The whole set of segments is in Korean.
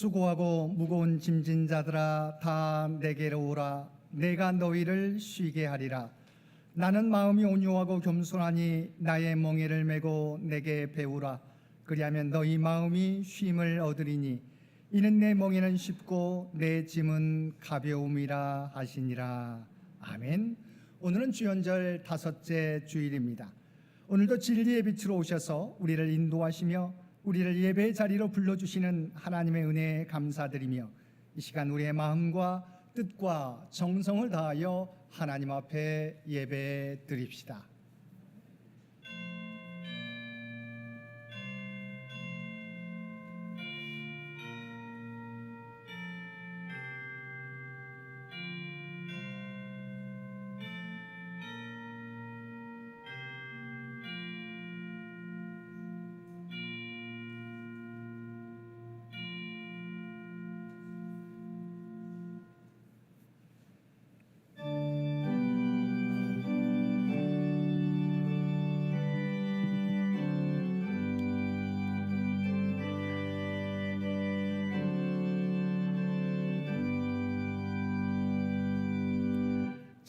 수고하고 무거운 짐진 자들아 다 내게로 오라. 내가 너희를 쉬게 하리라. 나는 마음이 온유하고 겸손하니 나의 멍에를 메고 내게 배우라. 그리하면 너희 마음이 쉼을 얻으리니 이는 내 멍에는 쉽고 내 짐은 가벼움이라 하시니라. 아멘. 오늘은 주연절 5째 주일입니다. 오늘도 진리의 빛으로 오셔서 우리를 인도하시며 우리를 예배의 자리로 불러주시는 하나님의 은혜에 감사드리며 이 시간 우리의 마음과 뜻과 정성을 다하여 하나님 앞에 예배 드립시다.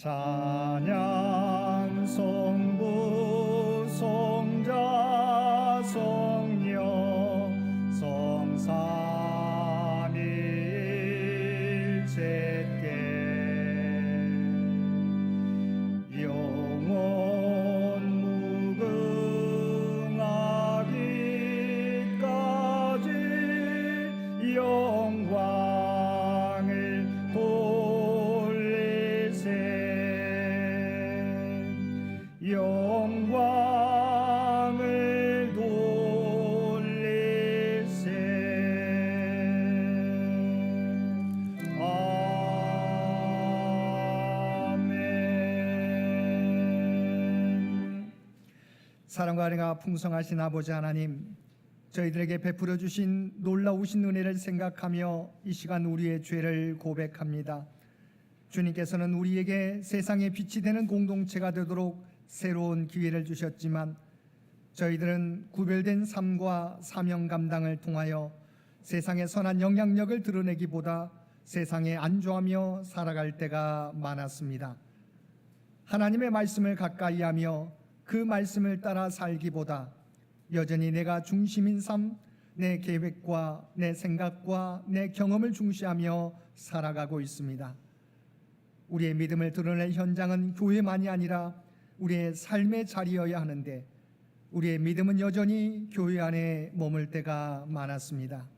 찬양 성부 성자 성령 성삼일체께 영원 무궁하기까지 영광을 영광을 돌리세. 아멘. 사랑과 은혜가 풍성하신 아버지 하나님, 저희들에게 베풀어 주신 놀라우신 은혜를 생각하며 이 시간 우리의 죄를 고백합니다. 주님께서는 우리에게 세상의 빛이 되는 공동체가 되도록 새로운 기회를 주셨지만 저희들은 구별된 삶과 사명 감당을 통하여 세상의 선한 영향력을 드러내기보다 세상에 안주하며 살아갈 때가 많았습니다. 하나님의 말씀을 가까이 하며 그 말씀을 따라 살기보다 여전히 내가 중심인 삶, 내 계획과 내 생각과 내 경험을 중시하며 살아가고 있습니다. 우리의 믿음을 드러낼 현장은 교회만이 아니라 우리의 삶의 자리여야 하는데 우리의 믿음은 여전히 교회 안에 머물 때가 많았습니다.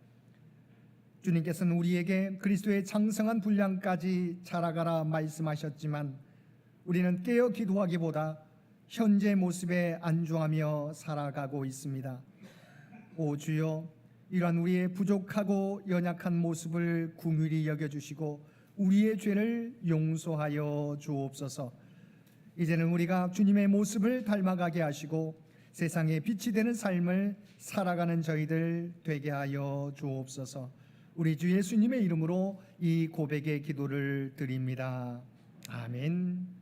주님께서는 우리에게 그리스도의 장성한 분량까지 자라가라 말씀하셨지만 우리는 깨어 기도하기보다 현재 모습에 안주하며 살아가고 있습니다. 오 주여, 이러한 우리의 부족하고 연약한 모습을 긍휼히 여겨주시고 우리의 죄를 용서하여 주옵소서. 이제는 우리가 주님의 모습을 닮아가게 하시고 세상에 빛이 되는 삶을 살아가는 저희들 되게 하여 주옵소서. 우리 주 예수님의 이름으로 이 고백의 기도를 드립니다. 아멘.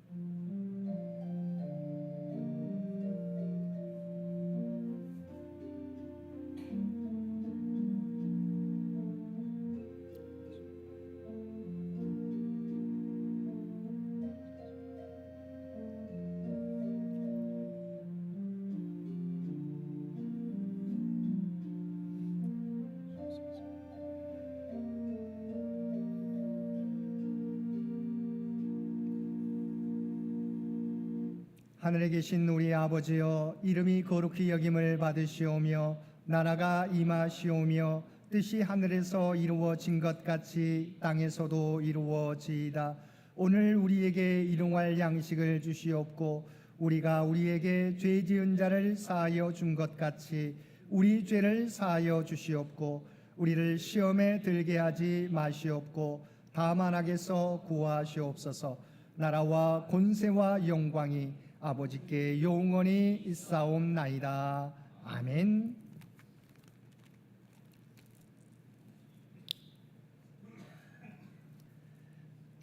하늘에 계신 우리 아버지여, 이름이 거룩히 여김을 받으시오며 나라가 임하시오며 뜻이 하늘에서 이루어진 것 같이 땅에서도 이루어지이다. 오늘 우리에게 일용할 양식을 주시옵고 우리가 우리에게 죄 지은 자를 사하여 준 것 같이 우리 죄를 사하여 주시옵고 우리를 시험에 들게 하지 마시옵고 다만 악에서 구하시옵소서. 나라와 권세와 영광이 아버지께 영원히 있사옵나이다. 아멘.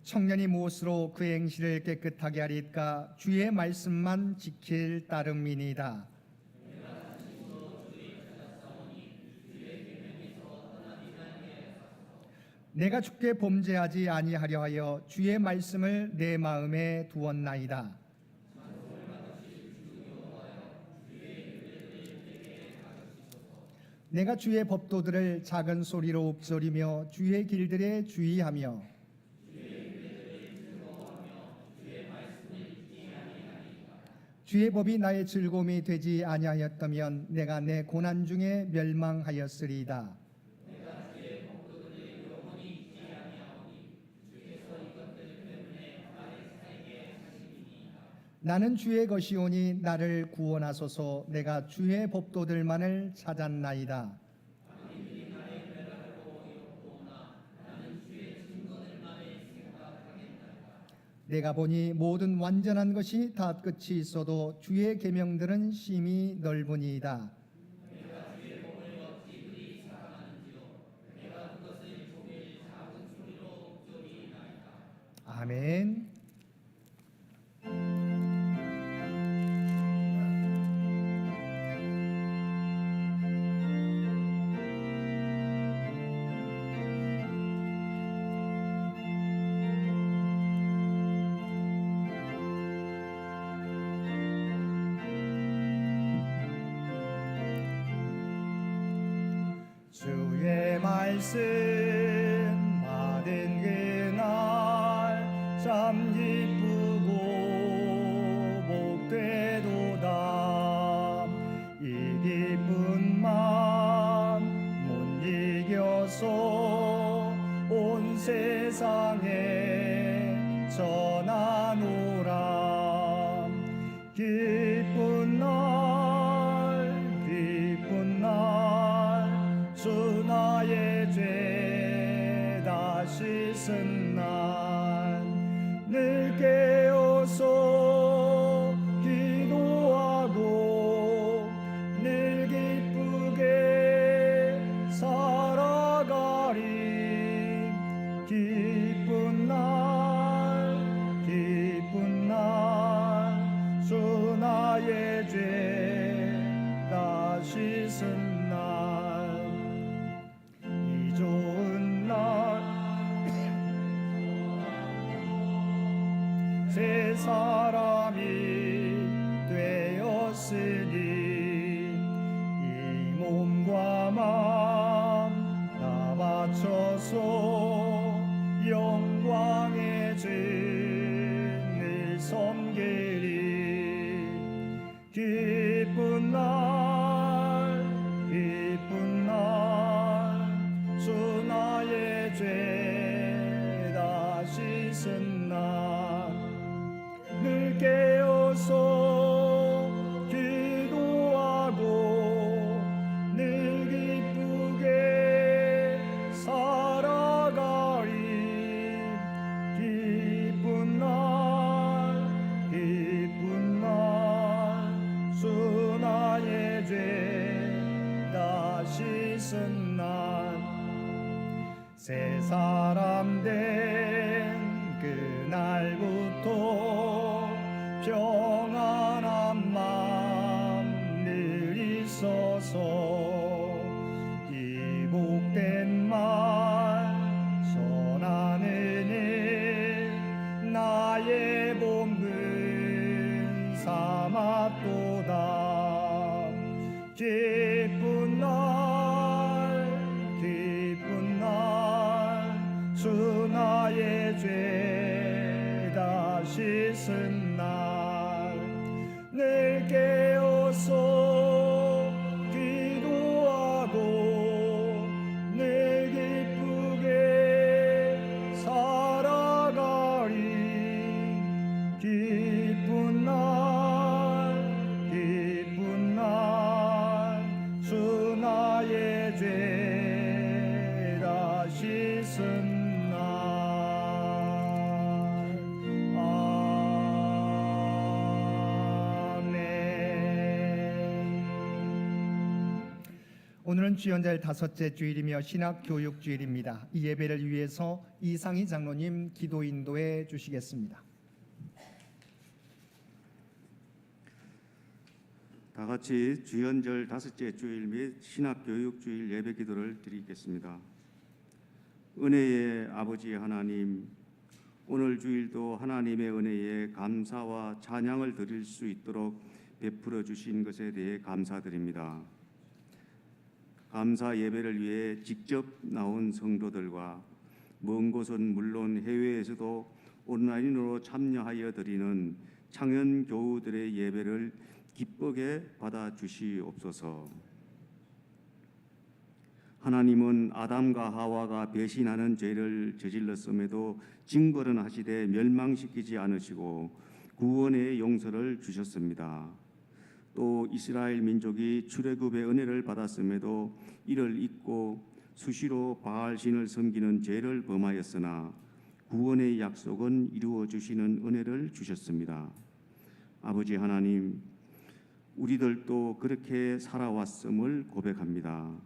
청년이 무엇으로 그 행실을 깨끗하게 하리까? 주의 말씀만 지킬 따름이니이다. 내가 주께 범죄하지 아니하려 하여 주의 말씀을 내 마음에 두었나이다. 내가 주의 법도들을 작은 소리로 읊조리며 주의 길들에 주의하며 주의 법이 나의 즐거움이 되지 아니하였다면 내가 내 고난 중에 멸망하였으리이다. 나는 주의 것이오니 나를 구원하소서. 내가 주의 법도들만을 찾았나이다. 내가 보니 모든 완전한 것이 다 끝이 있어도 주의 계명들은 심히 넓으니이다. 아멘. 주의 말씀 받은 그날 참 기쁘고 복되도다. 이 기쁜 맘 못 이겨서 온 세상에 전하노라. 기쁜 날 주 나의 죄 다 씻은 날 늘 깨어서 기도하고 늘 기쁘게 살아가리. 기쁜 날 주 나의 죄 다 씻은 날 이 좋은 날 새 사람이 되었으니 이 몸과 마음 다 바쳐서 영광의 주를 섬기리. 기쁜 날 주 나의 죄 다 씻은 날 늘 깨어서 기도하고 늘 기쁘게 살아가리. 기쁜 날 주 나의 죄 다 씻은 날 새 사람 된 그날부터 평안한 맘 늘 있어서 이 복된 말 선한 은혜 나의 본분 삼았도다. 기쁜 날 주 나의 죄 다 씻은 날 늘 깨어서 기도하고 늘 기쁘게 살아가리. 기쁜 날 주 나의 죄 다 씻은 날. 오늘은 주연절 5째 주일이며 신학교육 주일입니다. 이 예배를 위해서 이상희 장로님 기도 인도해 주시겠습니다. 다 같이 주연절 5째 주일 및 신학교육 주일 예배 기도를 드리겠습니다. 은혜의 아버지 하나님, 오늘 주일도 하나님의 은혜에 감사와 찬양을 드릴 수 있도록 베풀어 주신 것에 대해 감사드립니다. 감사 예배를 위해 직접 나온 성도들과 먼 곳은 물론 해외에서도 온라인으로 참여하여 드리는 창현 교우들의 예배를 기쁘게 받아 주시옵소서. 하나님은 아담과 하와가 배신하는 죄를 저질렀음에도 징벌은 하시되 멸망시키지 않으시고 구원의 용서를 주셨습니다. 또 이스라엘 민족이 출애굽의 은혜를 받았음에도 이를 잊고 수시로 바알신을 섬기는 죄를 범하였으나 구원의 약속은 이루어 주시는 은혜를 주셨습니다. 아버지 하나님, 우리들도 그렇게 살아왔음을 고백합니다.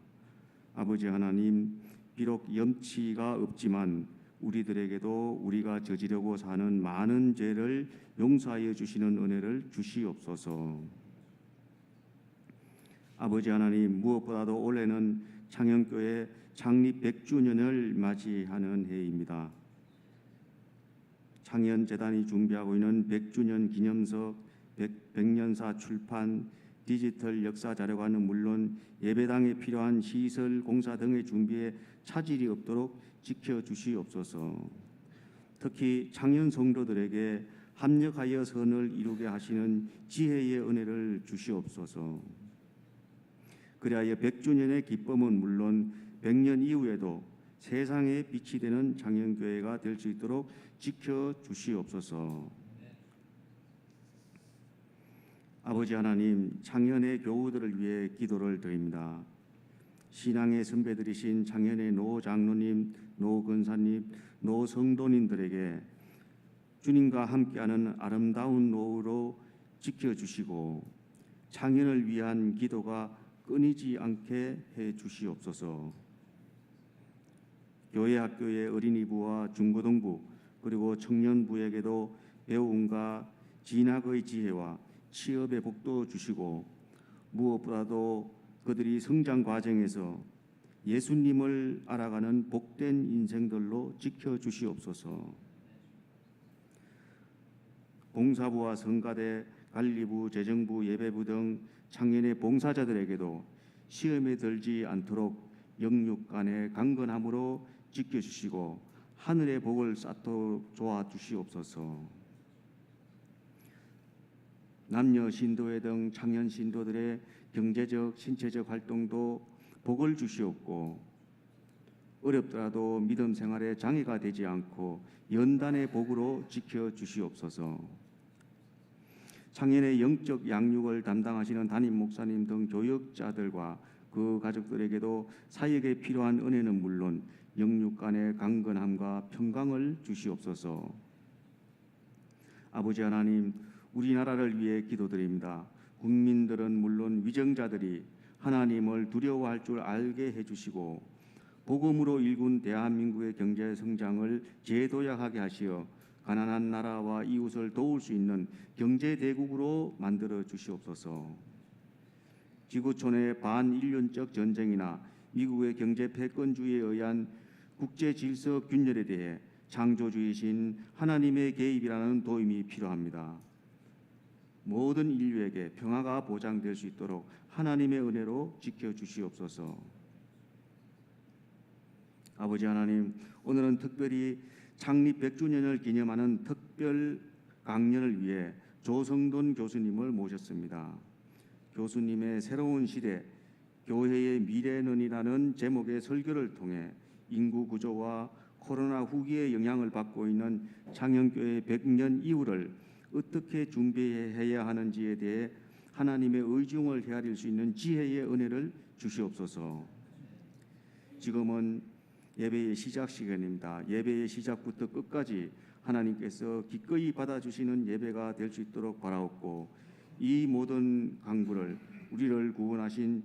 아버지 하나님, 비록 염치가 없지만 우리들에게도 우리가 저지르고 사는 많은 죄를 용서하여 주시는 은혜를 주시옵소서. 아버지 하나님, 무엇보다도 올해는 창현교회 창립 100주년을 맞이하는 해입니다. 창현재단이 준비하고 있는 100주년 기념석, 100년사 출판, 디지털 역사 자료관은 물론 예배당에 필요한 시설 공사 등의 준비에 차질이 없도록 지켜주시옵소서. 특히 창현 성도들에게 합력하여 선을 이루게 하시는 지혜의 은혜를 주시옵소서. 그리하여 100주년의 기쁨은 물론 100년 이후에도 세상에 빛이 되는 창현교회가 될 수 있도록 지켜주시옵소서. 아버지 하나님, 창현의 교우들을 위해 기도를 드립니다. 신앙의 선배들이신 창현의 노 장로님, 노 권사님, 노 성도님들에게 주님과 함께하는 아름다운 노후로 지켜주시고 창현을 위한 기도가 끊이지 않게 해 주시옵소서. 교회 학교의 어린이부와 중고등부 그리고 청년부에게도 배움과 진학의 지혜와 취업의 복도 주시고 무엇보다도 그들이 성장 과정에서 예수님을 알아가는 복된 인생들로 지켜주시옵소서. 봉사부와 성가대, 관리부, 재정부, 예배부 등 창현의 봉사자들에게도 시험에 들지 않도록 영육 간의 강건함으로 지켜주시고 하늘의 복을 쌓도록 도와주시옵소서. 남녀 신도회 등 창현 신도들의 경제적, 신체적 활동도 복을 주시옵고 어렵더라도 믿음 생활에 장애가 되지 않고 연단의 복으로 지켜주시옵소서. 창현의 영적 양육을 담당하시는 담임 목사님 등 교역자들과 그 가족들에게도 사역에 필요한 은혜는 물론 영육 간의 강건함과 평강을 주시옵소서. 아버지 하나님, 우리나라를 위해 기도드립니다. 국민들은 물론 위정자들이 하나님을 두려워할 줄 알게 해주시고 복음으로 일군 대한민국의 경제 성장을 재도약하게 하시어 가난한 나라와 이웃을 도울 수 있는 경제 대국으로 만들어 주시옵소서. 지구촌의 반인륜적 전쟁이나 미국의 경제 패권주의에 의한 국제 질서 균열에 대해 창조주이신 하나님의 개입이라는 도움이 필요합니다. 모든 인류에게 평화가 보장될 수 있도록 하나님의 은혜로 지켜주시옵소서. 아버지 하나님, 오늘은 특별히 창립 100주년을 기념하는 특별 강연을 위해 조성돈 교수님을 모셨습니다. 교수님의 새로운 시대, 교회의 미래는이라는 제목의 설교를 통해 인구 구조와 코로나 후기의 영향을 받고 있는 창현교회 100년 이후를 어떻게 준비해야 하는지에 대해 하나님의 의중을 헤아릴 수 있는 지혜의 은혜를 주시옵소서. 지금은 예배의 시작 시간입니다. 예배의 시작부터 끝까지 하나님께서 기꺼이 받아주시는 예배가 될 수 있도록 바라옵고 이 모든 강구를 우리를 구원하신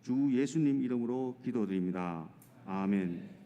주 예수님 이름으로 기도드립니다. 아멘.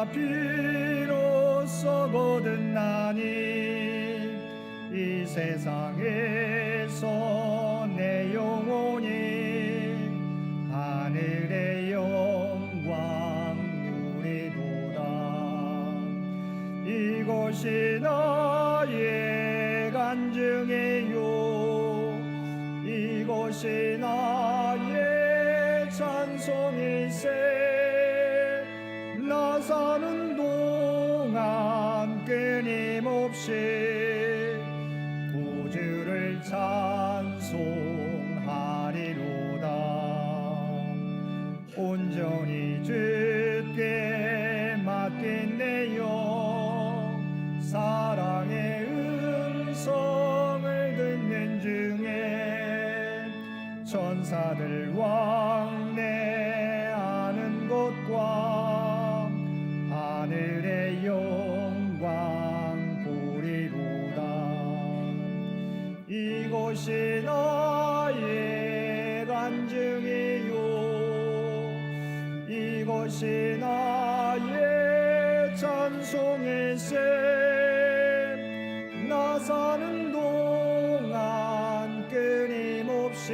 내가 비로소 거듭나니 이 세상에서 내 영혼이 하늘의 영광 누리도다. 이곳이 나의 간증이요 이곳이 나의 찬송일세. 나 사는 동안 끊임없이 구주를 찬송하리로다. 온전히 주께 맡긴 내 영 사랑의 음성을 듣는 중에 천사들 왕래하는 곳과 하늘의 영광 보리로다. 이곳이 나의 간증이요 이곳이 나의 찬송일세. 나 사는 동안 끊임없이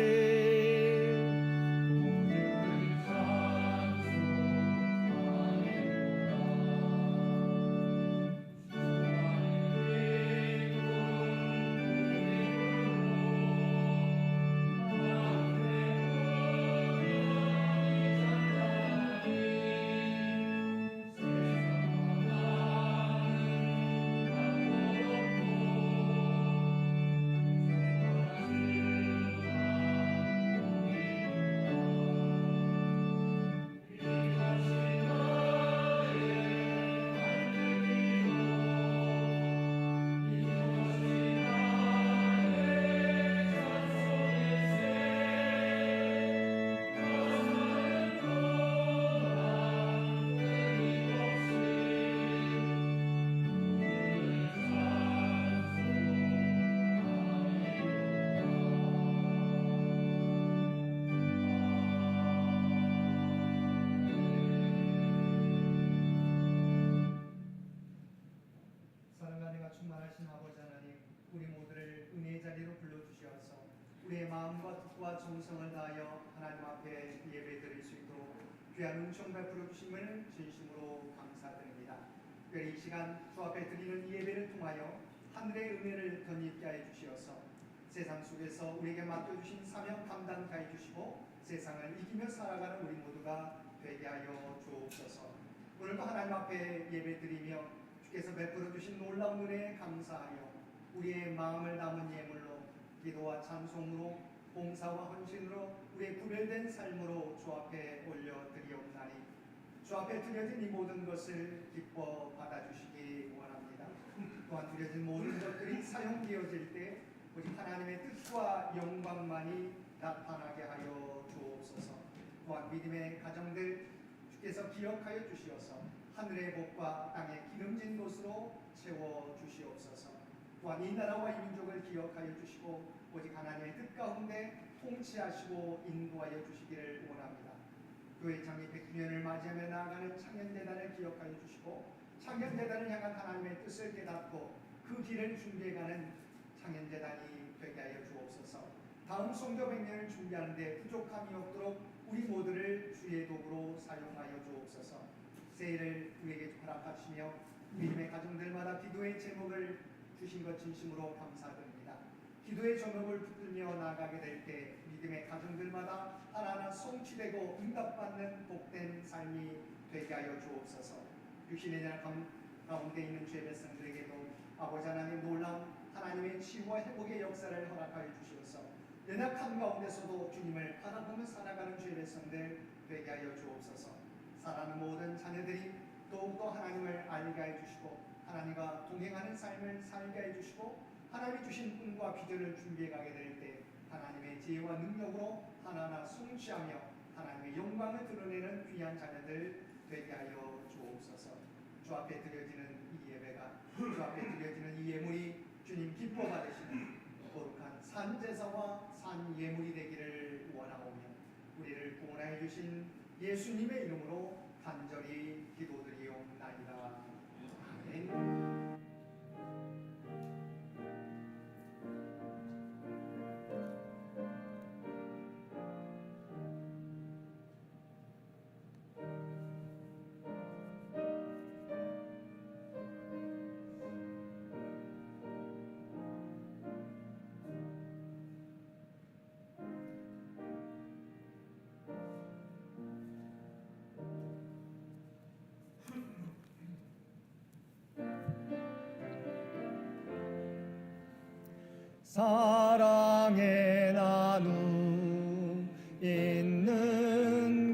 충만하신 아버지 하나님, 우리 모두를 은혜의 자리로 불러주시어서 우리의 마음과 뜻과 정성을 다하여 하나님 앞에 예배드릴 수 있도록 귀한 은총 베풀어 주심을 진심으로 감사드립니다. 특별히 이 시간 주 앞에 드리는 이 예배를 통하여 하늘의 은혜를 덧입게 하여 주시어서 세상 속에서 우리에게 맡겨주신 사명 감당케 하여 주시고 세상을 이기며 살아가는 우리 모두가 되게 하여 주옵소서. 오늘도 하나님 앞에 예배드리며 주께서 베풀어 주신 놀라운 은혜에 감사하여 우리의 마음을 담은 예물로 기도와 찬송으로 봉사와 헌신으로 우리의 구별된 삶으로 주 앞에 올려드리옵나니 주 앞에 드려진 이 모든 것을 기뻐 받아주시기 원합니다. 또한 드려진 모든 것들이 사용되어질 때 오직 하나님의 뜻과 영광만이 나타나게 하여 주옵소서. 또한 믿음의 가정들 주께서 기억하여 주시어서 하늘의 복과 땅의 기름진 곳으로 채워 주시옵소서. 또한 이 나라와 이 민족을 기억하여 주시고 오직 하나님의 뜻 가운데 통치하시고 인도하여 주시기를 원합니다. 교회 창립 100주년을 맞이하며 나아가는 창현재단을 기억하여 주시고 창현재단을 향한 하나님의 뜻을 깨닫고 그 길을 준비해가는 창현재단이 되게 하여 주옵소서. 다음 성교 100년을 준비하는 데 부족함이 없도록 우리 모두를 주의 도구로 사용하여 주옵소서. 새해를 우리에게 허락하시며 믿음의 가정들마다 기도의 제목을 주신 것 진심으로 감사드립니다. 기도의 제목을 붙들며 나아가게 될 때 믿음의 가정들마다 하나하나 성취되고 응답받는 복된 삶이 되게 하여 주옵소서. 육신의 날 가운데 있는 죄 백성들에게도 아버지 하나님 놀라운 하나님의 치유와 회복의 역사를 허락하여 주시옵소서. 연약함 가운데서도 주님을 바라보며 살아가는 죄 백성들 되게 하여 주옵소서. 사랑하는 모든 자녀들이 더욱더 하나님을 알게 해주시고 하나님과 동행하는 삶을 살게 해주시고 하나님이 주신 꿈과 비전을 준비해 가게 될 때 하나님의 지혜와 능력으로 하나하나 성취하며 하나님의 영광을 드러내는 귀한 자녀들 되게 하여 주옵소서. 주 앞에 드려지는 이 예배가 주 앞에 드려지는 이 예물이 주님 기뻐 받으시는 거룩한 산제사와 산예물이 되기를 원하오며 우리를 구원하여 주신 예수님의 이름으로 간절히 기도드리옵나이다. 아멘. 사랑의 나눔 있는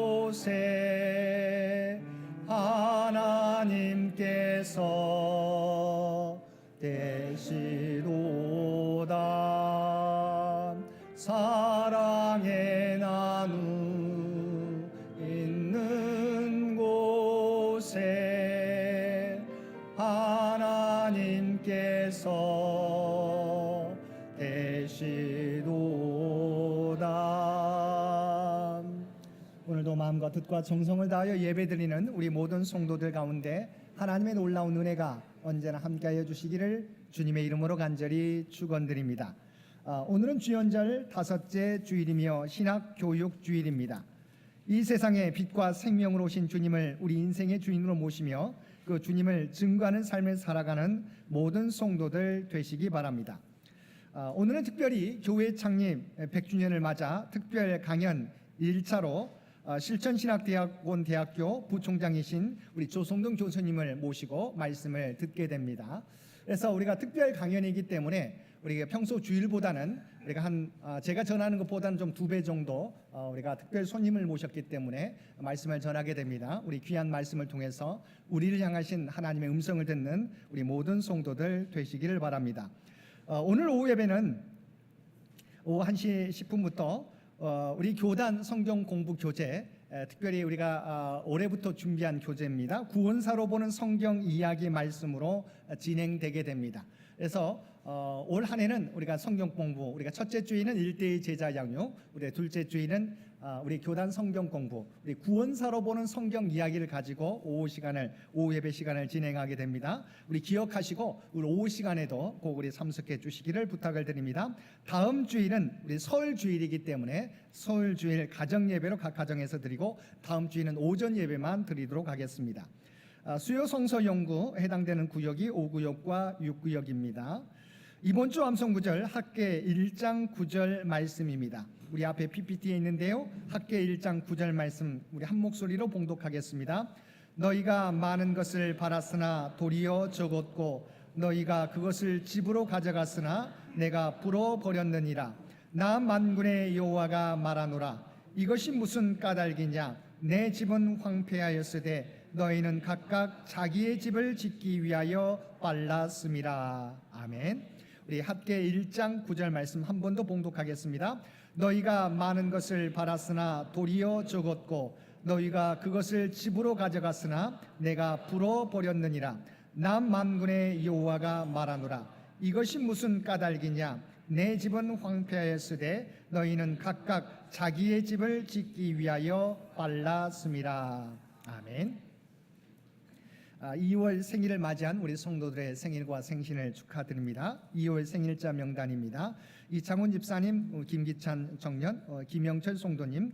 곳에 하나님께서 계시도다. 사랑의 나눔 있는 곳에 하나님께서 계시도다. 오늘도 마음과 뜻과 정성을 다하여 예배드리는 우리 모든 성도들 가운데 하나님의 놀라운 은혜가 언제나 함께하여 주시기를 주님의 이름으로 간절히 축원드립니다. 오늘은 주연절 5째 주일이며 신학교육 주일입니다. 이 세상에 빛과 생명으로 오신 주님을 우리 인생의 주인으로 모시며 그 주님을 증거하는 삶을 살아가는 모든 성도들 되시기 바랍니다. 오늘은 특별히 교회 창립 100주년을 맞아 특별 강연 1차로 실천신학대학원 대학교 부총장이신 우리 조성동 교수님을 모시고 말씀을 듣게 됩니다. 그래서 우리가 특별 강연이기 때문에 우리가 평소 주일보다는 우리가 제가 전하는 것보다는 좀 2배 정도 우리가 특별 손님을 모셨기 때문에 말씀을 전하게 됩니다. 우리 귀한 말씀을 통해서 우리를 향하신 하나님의 음성을 듣는 우리 모든 성도들 되시기를 바랍니다. 오늘 오후 예배는 오후 1시 10분부터 우리 교단 성경 공부 교재, 특별히 우리가 올해부터 준비한 교재입니다. 구원사로 보는 성경 이야기 말씀으로 진행되게 됩니다. 그래서 올 한 해는 우리가 성경 공부, 우리가 첫째 주일은 1대1 제자 양육, 우리 둘째 주일은 우리 교단 성경 공부, 우리 구원사로 보는 성경 이야기를 가지고 오후 예배 시간을 진행하게 됩니다. 우리 기억하시고 우리 오후 시간에도 꼭 우리 참석해 주시기를 부탁을 드립니다. 다음 주일은 우리 설 주일이기 때문에 설 주일 가정 예배로 각 가정에서 드리고 다음 주일은 오전 예배만 드리도록 하겠습니다. 수요 성서 연구 해당되는 구역이 5구역과 6구역입니다. 이번 주 암송구절 학계 1장 9절 말씀입니다. 우리 앞에 PPT에 있는데요. 학계 1장 9절 말씀 우리 한 목소리로 봉독하겠습니다. 너희가 많은 것을 바랐으나 도리어 적었고 너희가 그것을 집으로 가져갔으나 내가 불어버렸느니라. 나 만군의 여호와가 말하노라. 이것이 무슨 까닭이냐. 내 집은 황폐하였으되 너희는 각각 자기의 집을 짓기 위하여 빨랐음이라. 아멘. 우리 학계 1장 9절 말씀 한 번 더 봉독하겠습니다. 너희가 많은 것을 바랐으나 도리어 적었고 너희가 그것을 집으로 가져갔으나 내가 불어버렸느니라. 나 만군의 여호와가 말하노라. 이것이 무슨 까닭이냐. 내 집은 황폐하였으되 너희는 각각 자기의 집을 짓기 위하여 빨랐음이라. 아멘. 2월 생일을 맞이한 우리 성도들의 생일과 생신을 축하드립니다. 2월 생일자 명단입니다. 이창훈 집사님, 김기찬 청년, 김영철 성도님,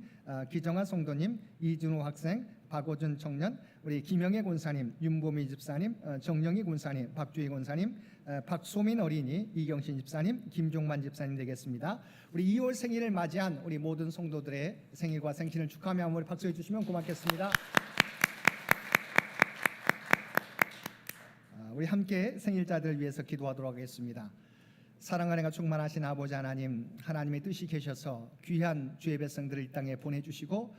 기정아 성도님, 이준호 학생, 박호준 청년, 우리 김영애 권사님, 윤보미 집사님, 정영희 권사님, 박주희 권사님, 박소민 어린이, 이경신 집사님, 김종만 집사님 되겠습니다. 우리 2월 생일을 맞이한 우리 모든 성도들의 생일과 생신을 축하하며 한번 박수해 주시면 고맙겠습니다. 우리 함께 생일자들을 위해서 기도하도록 하겠습니다. 사랑하는 충만하신 아버지 하나님, 하나님의 뜻이 계셔서 귀한 주의 백성들을 이 땅에 보내주시고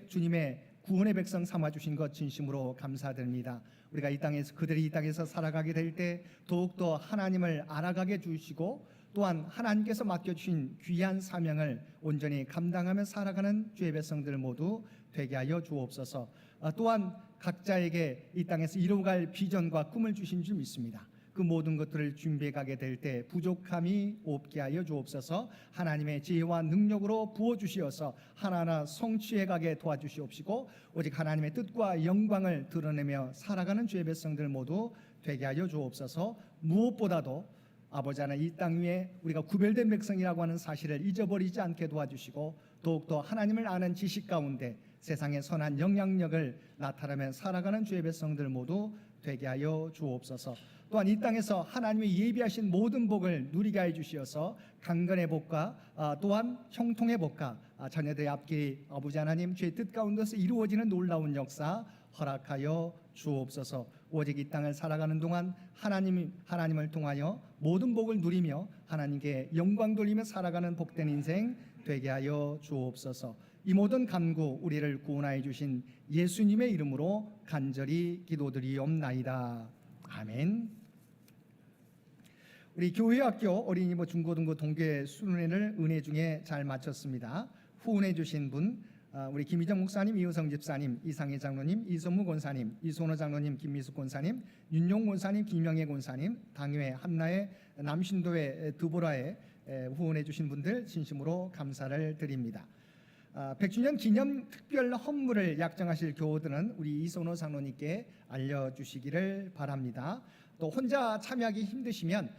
주님의 구원의 백성 삼아주신 것 진심으로 감사드립니다. 우리가 이 땅에서 그들이 이 땅에서 살아가게 될 때 더욱더 하나님을 알아가게 주시고 또한 하나님께서 맡겨주신 귀한 사명을 온전히 감당하며 살아가는 주의 백성들 모두 되게 하여 주옵소서. 또한 각자에게 이 땅에서 이루어갈 비전과 꿈을 주신 줄 믿습니다. 그 모든 것들을 준비해 가게 될 때 부족함이 없게 하여 주옵소서. 하나님의 지혜와 능력으로 부어 주시어서 하나하나 성취해 가게 도와주시옵시고 오직 하나님의 뜻과 영광을 드러내며 살아가는 주의 백성들 모두 되게 하여 주옵소서. 무엇보다도 아버지 하나님, 이 땅 위에 우리가 구별된 백성이라고 하는 사실을 잊어버리지 않게 도와주시고 더욱더 하나님을 아는 지식 가운데 세상의 선한 영향력을 나타내며 살아가는 주의 백성들 모두 되게 하여 주옵소서. 또한 이 땅에서 하나님이 예비하신 모든 복을 누리게 해 주시어서 강건의 복과 또한 형통의 복과 자녀들의 앞길이 아버지 하나님 주의 뜻 가운데서 이루어지는 놀라운 역사 허락하여 주옵소서. 오직 이 땅을 살아가는 동안 하나님을 통하여 모든 복을 누리며 하나님께 영광 돌리며 살아가는 복된 인생 되게 하여 주옵소서. 이 모든 간구 우리를 구원하여 주신 예수님의 이름으로 간절히 기도드리옵나이다. 아멘. 우리 교회학교 어린이부 중고등부 동계 수련회를 은혜 중에 잘 마쳤습니다. 후원해 주신 분 우리 김희정 목사님, 이효성 집사님, 이상희 장로님, 이선무 권사님, 이선호 장로님, 김미숙 권사님, 윤용 권사님, 김영애 권사님, 당회 한나의 남신도의 드보라에 후원해 주신 분들 진심으로 감사를 드립니다. 100주년 기념 특별 헌물을 약정하실 교우들은 우리 이선호 장로님께 알려주시기를 바랍니다. 또 혼자 참여하기 힘드시면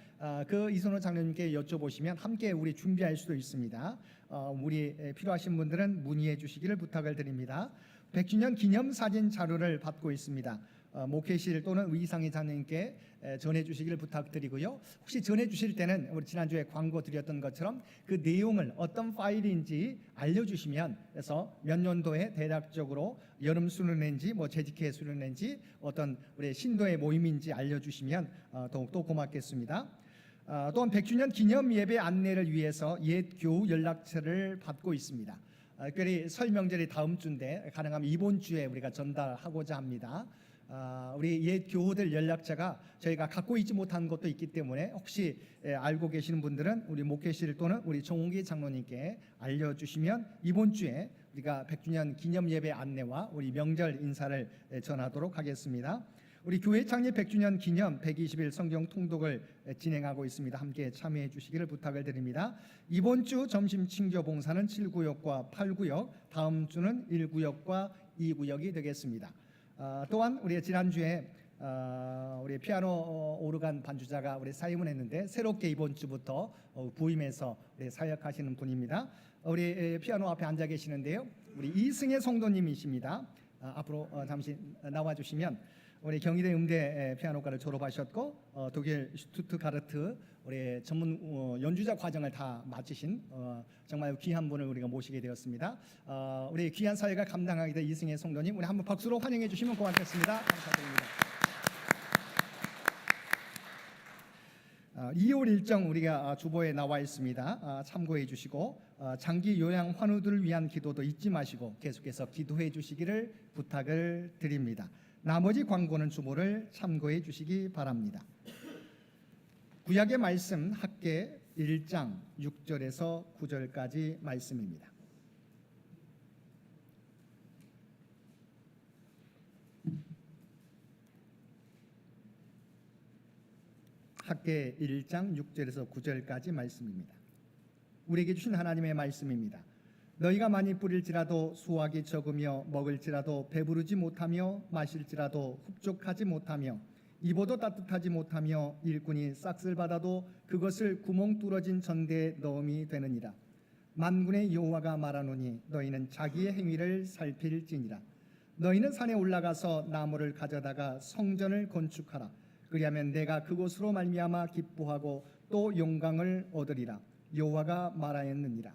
그 이선호 장로님께 여쭤보시면 함께 우리 준비할 수도 있습니다. 우리 필요하신 분들은 문의해 주시기를 부탁을 드립니다. 100주년 기념 사진 자료를 받고 있습니다. 목회실 또는 이상희 장로님께 전해 주시기를 부탁드리고요. 혹시 전해 주실 때는 우리 지난주에 광고 드렸던 것처럼 그 내용을 어떤 파일인지 알려주시면 그래서 몇 년도에 대략적으로 여름 수련회인지 재직회 수련회인지 어떤 우리 신도의 모임인지 알려주시면 더욱더 고맙겠습니다. 또한 100주년 기념 예배 안내를 위해서 옛 교우 연락처를 받고 있습니다. 특별히 설 명절이 다음 주인데 가능하면 이번 주에 우리가 전달하고자 합니다. 우리 옛 교우들 연락처가 저희가 갖고 있지 못한 것도 있기 때문에 혹시 알고 계시는 분들은 우리 목회실 또는 우리 정홍기 장로님께 알려주시면 이번 주에 우리가 100주년 기념 예배 안내와 우리 명절 인사를 전하도록 하겠습니다. 우리 교회 창립 100주년 기념 120일 성경 통독을 진행하고 있습니다. 함께 참여해 주시기를 부탁을 드립니다. 이번 주 점심 친교 봉사는 7구역과 8구역, 다음 주는 1구역과 2구역이 되겠습니다. 또한 우리 지난주에 우리 피아노 오르간 반주자가 우리 사임을 했는데 새롭게 이번 주부터 부임해서 우리 사역하시는 분입니다. 우리 피아노 앞에 앉아 계시는데요. 우리 이승혜 성도님이십니다. 앞으로 잠시 나와 주시면 우리 경희대 음대 피아노과를 졸업하셨고 독일 슈투트가르트 우리 전문 연주자 과정을 다 마치신 정말 귀한 분을 우리가 모시게 되었습니다. 우리 귀한 사역을 감당하게 된 이승혜 성도님, 우리 한번 박수로 환영해 주시면 고맙겠습니다. 감사드립니다. 2월 일정 우리가 주보에 나와 있습니다. 참고해 주시고 장기 요양 환우들을 위한 기도도 잊지 마시고 계속해서 기도해 주시기를 부탁을 드립니다. 나머지 광고는 주보를 참고해 주시기 바랍니다. 구약의 말씀 학계 1장 6절에서 9절까지 말씀입니다. 학계 1장 6절에서 9절까지 말씀입니다. 우리에게 주신 하나님의 말씀입니다. 너희가 많이 뿌릴지라도 수확이 적으며 먹을지라도 배부르지 못하며 마실지라도 흡족하지 못하며 입어도 따뜻하지 못하며 일꾼이 싹쓸 받아도 그것을 구멍 뚫어진 전대에 넣음이 되느니라. 만군의 여호와가 말하노니 너희는 자기의 행위를 살필지니라. 너희는 산에 올라가서 나무를 가져다가 성전을 건축하라. 그리하면 내가 그곳으로 말미암아 기뻐하고 또 영광을 얻으리라. 여호와가 말하였느니라.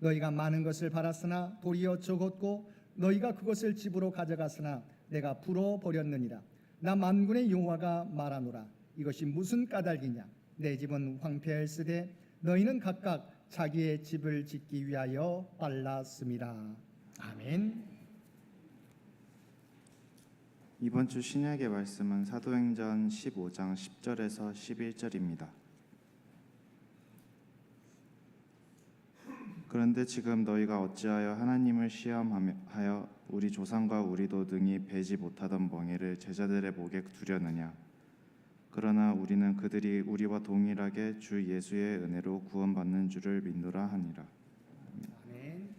너희가 많은 것을 바랐으나 도리어 적었고 너희가 그것을 집으로 가져갔으나 내가 불어 버렸느니라. 나 만군의 여호와가 말하노라. 이것이 무슨 까닭이냐? 내 집은 황폐할쓰되 너희는 각각 자기의 집을 짓기 위하여 빨랐음이라. 아멘. 이번 주 신약의 말씀은 사도행전 15장 10절에서 11절입니다. 그런데 지금 너희가 어찌하여 하나님을 시험하여 우리 조상과 우리도 능히 베지 못하던 멍에를 제자들의 목에 두려느냐? 그러나 우리는 그들이 우리와 동일하게 주 예수의 은혜로 구원받는 줄을 믿노라 하니라. 아멘.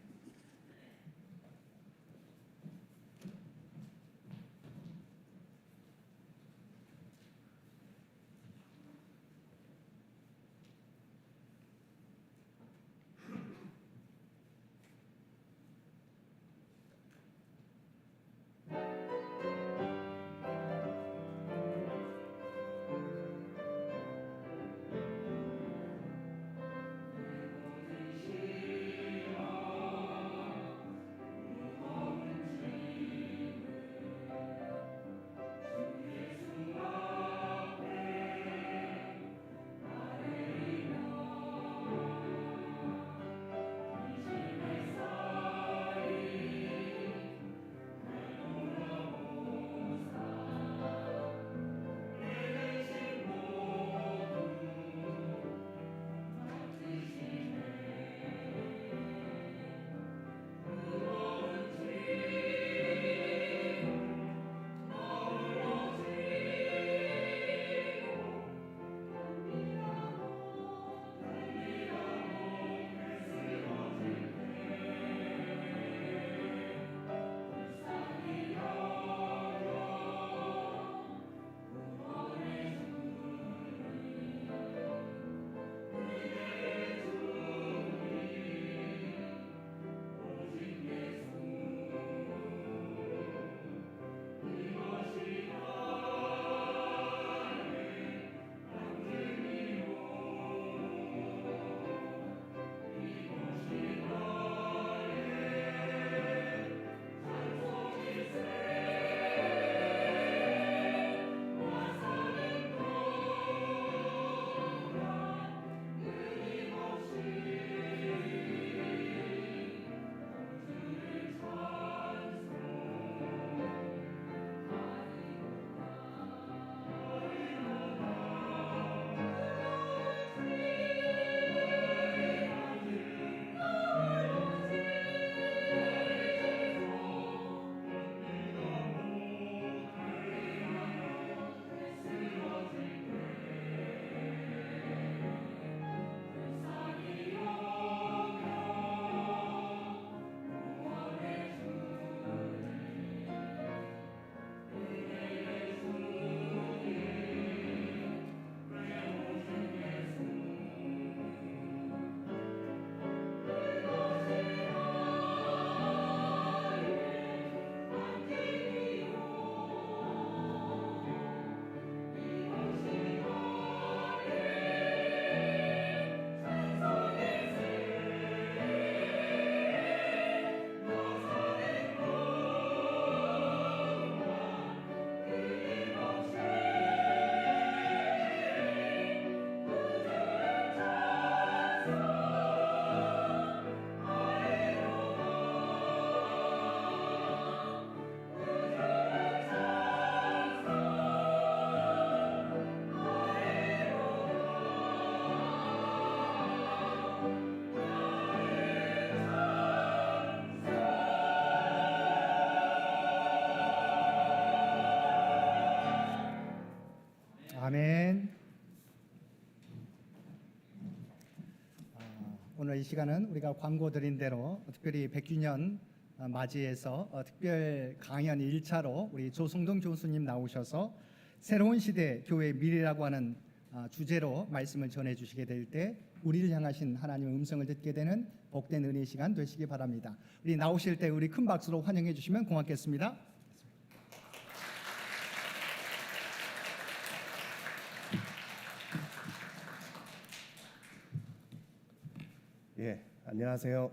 아멘. 오늘 이 시간은 우리가 광고 드린 대로 특별히 100주년 맞이해서 특별 강연 1차로 우리 조성동 교수님 나오셔서 새로운 시대 교회의 미래라고 하는 주제로 말씀을 전해 주시게 될 때 우리를 향하신 하나님의 음성을 듣게 되는 복된 은혜의 시간 되시기 바랍니다. 우리 나오실 때 우리 큰 박수로 환영해 주시면 고맙겠습니다. 예, 안녕하세요.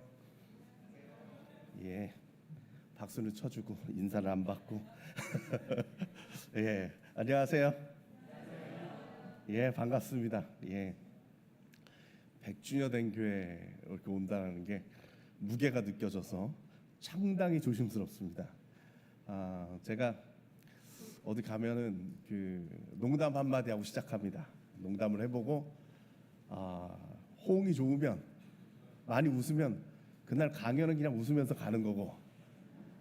예, 박수는 쳐주고 인사를 안 받고. 예, 안녕하세요. 예, 반갑습니다. 예, 100주년 된 교회 이렇게 온다는 게 무게가 느껴져서 상당히 조심스럽습니다. 제가 어디 가면은 그 농담 한마디 하고 시작합니다. 농담을 해보고 호응이 좋으면 많이 웃으면 그날 강연은 그냥 웃으면서 가는 거고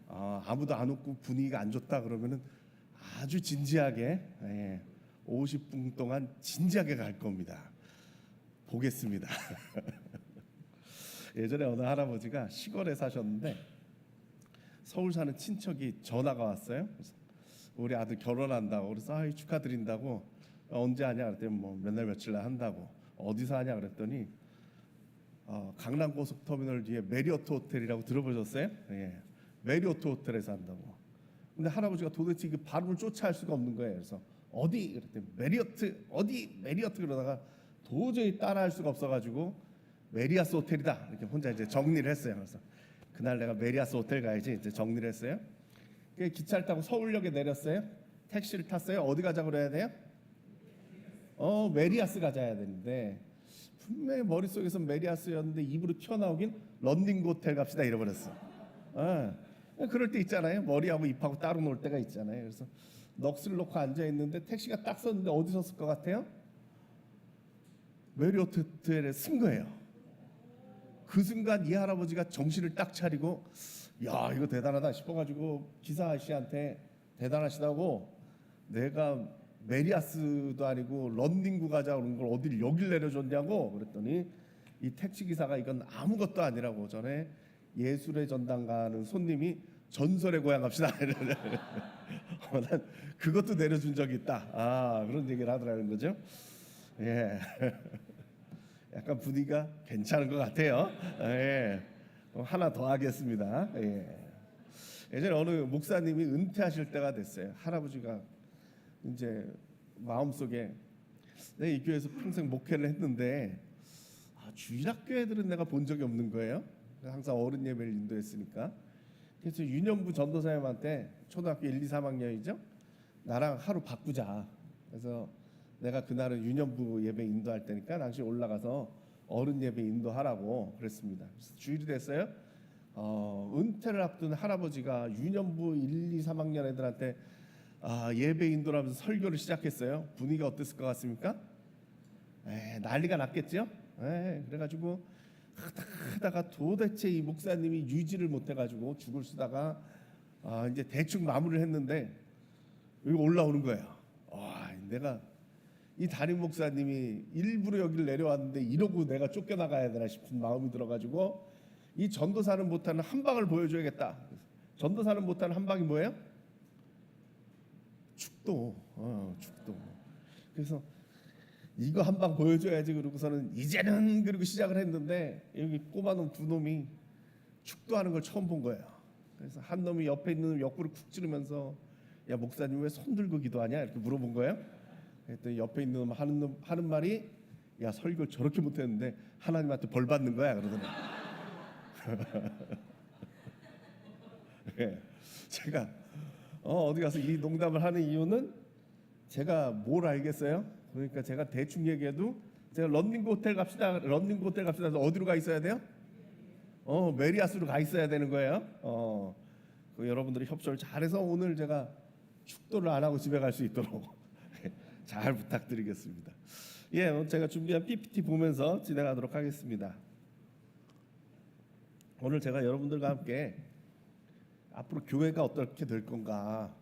아무도 안 웃고 분위기가 안 좋다 그러면은 아주 진지하게 50분 동안 진지하게 갈 겁니다. 보겠습니다. 예전에 어느 할아버지가 시골에 사셨는데 서울 사는 친척이 전화가 왔어요. 그래서 우리 아들 결혼한다고 그래서 축하드린다고 언제 하냐 그랬더니 뭐 몇 날 며칠 날 한다고 어디서 하냐 그랬더니 강남 고속터미널 뒤에 메리어트 호텔이라고 들어보셨어요? 예, 메리어트 호텔에서 한다고. 근데 할아버지가 도대체 그 발음을 쫓아할 수가 없는 거예요. 그래서 어디 그랬더니 메리어트 어디 메리어트 그러다가 도저히 따라할 수가 없어가지고 메리아스 호텔이다 이렇게 혼자 이제 정리를 했어요. 그래서 그날 내가 메리아스 호텔 가야지 이제 정리를 했어요. 기차를 타고 서울역에 내렸어요. 택시를 탔어요. 어디 가자고 그래야 돼요? 메리아스 가자야 되는데 분명히 머릿속에서 메리아스였는데 입으로 튀어나오긴 런닝 호텔 갑시다 이래버렸어. 그럴 때 있잖아요. 머리하고 입하고 따로 놀 때가 있잖아요. 그래서 넋을 놓고 앉아 있는데 택시가 딱 섰는데 어디 섰을 것 같아요? 메리어트 호텔에 쓴 거예요. 그 순간 이 할아버지가 정신을 딱 차리고 야 이거 대단하다 싶어가지고 기사 아저씨한테 대단하시다고 내가 메리아스도 아니고 런닝구 가자 그런 걸 어딜 여길 내려줬냐고 그랬더니 이 택시 기사가 이건 아무것도 아니라고 전에 예술의 전당 가는 손님이 전설의 고향 갑시다. 난 그것도 내려준 적이 있다. 그런 얘기를 하더라는 거죠. 예. 약간 분위기가 괜찮은 것 같아요. 예. 하나 더 하겠습니다. 예. 예전에 어느 목사님이 은퇴하실 때가 됐어요. 할아버지가 이제 마음속에 내가 이 교회에서 평생 목회를 했는데 주일학교 애들은 내가 본 적이 없는 거예요. 항상 어른 예배를 인도했으니까. 그래서 유년부 전도사님한테 초등학교 1, 2, 3학년이죠. 나랑 하루 바꾸자. 그래서 내가 그날은 유년부 예배 인도할 때니까 당시 올라가서 어른 예배 인도하라고 그랬습니다. 그래서 주일이 됐어요. 은퇴를 앞둔 할아버지가 유년부 1, 2, 3학년 애들한테 예배 인도를 하면서 설교를 시작했어요. 분위기가 어땠을 것 같습니까? 난리가 났겠죠. 그래가지고 하다가 도대체 이 목사님이 유지를 못해가지고 죽을 쓰다가 이제 대충 마무리를 했는데 여기 올라오는 거예요. 내가 이 담임 목사님이 일부러 여기를 내려왔는데 이러고 내가 쫓겨나가야 되나 싶은 마음이 들어가지고 이 전도사는 못하는 한 방을 보여줘야겠다. 전도사는 못하는 한 방이 뭐예요? 축도. 축도. 그래서 이거 한 방 보여줘야지 그러고서는 이제는 그리고 시작을 했는데 여기 꼬마놈 두 놈이 축도하는 걸 처음 본 거예요. 그래서 한 놈이 옆에 있는 놈 옆구리 쿡 찌르면서 야 목사님 왜 손 들고 기도하냐 이렇게 물어본 거예요. 그랬더니 옆에 있는 놈 하는 말이 야 설교 저렇게 못했는데 하나님한테 벌 받는 거야 그러더니 제가 어디 가서 이 농담을 하는 이유는 제가 뭘 알겠어요? 그러니까 제가 대충 얘기해도 제가 런닝구 호텔 갑시다 해서 어디로 가 있어야 돼요? 메리아스로 가 있어야 되는 거예요. 여러분들이 협조를 잘해서 오늘 제가 축도를 안 하고 집에 갈 수 있도록 잘 부탁드리겠습니다. 제가 준비한 PPT 보면서 진행하도록 하겠습니다. 오늘 제가 여러분들과 함께 앞으로 교회가 어떻게 될 건가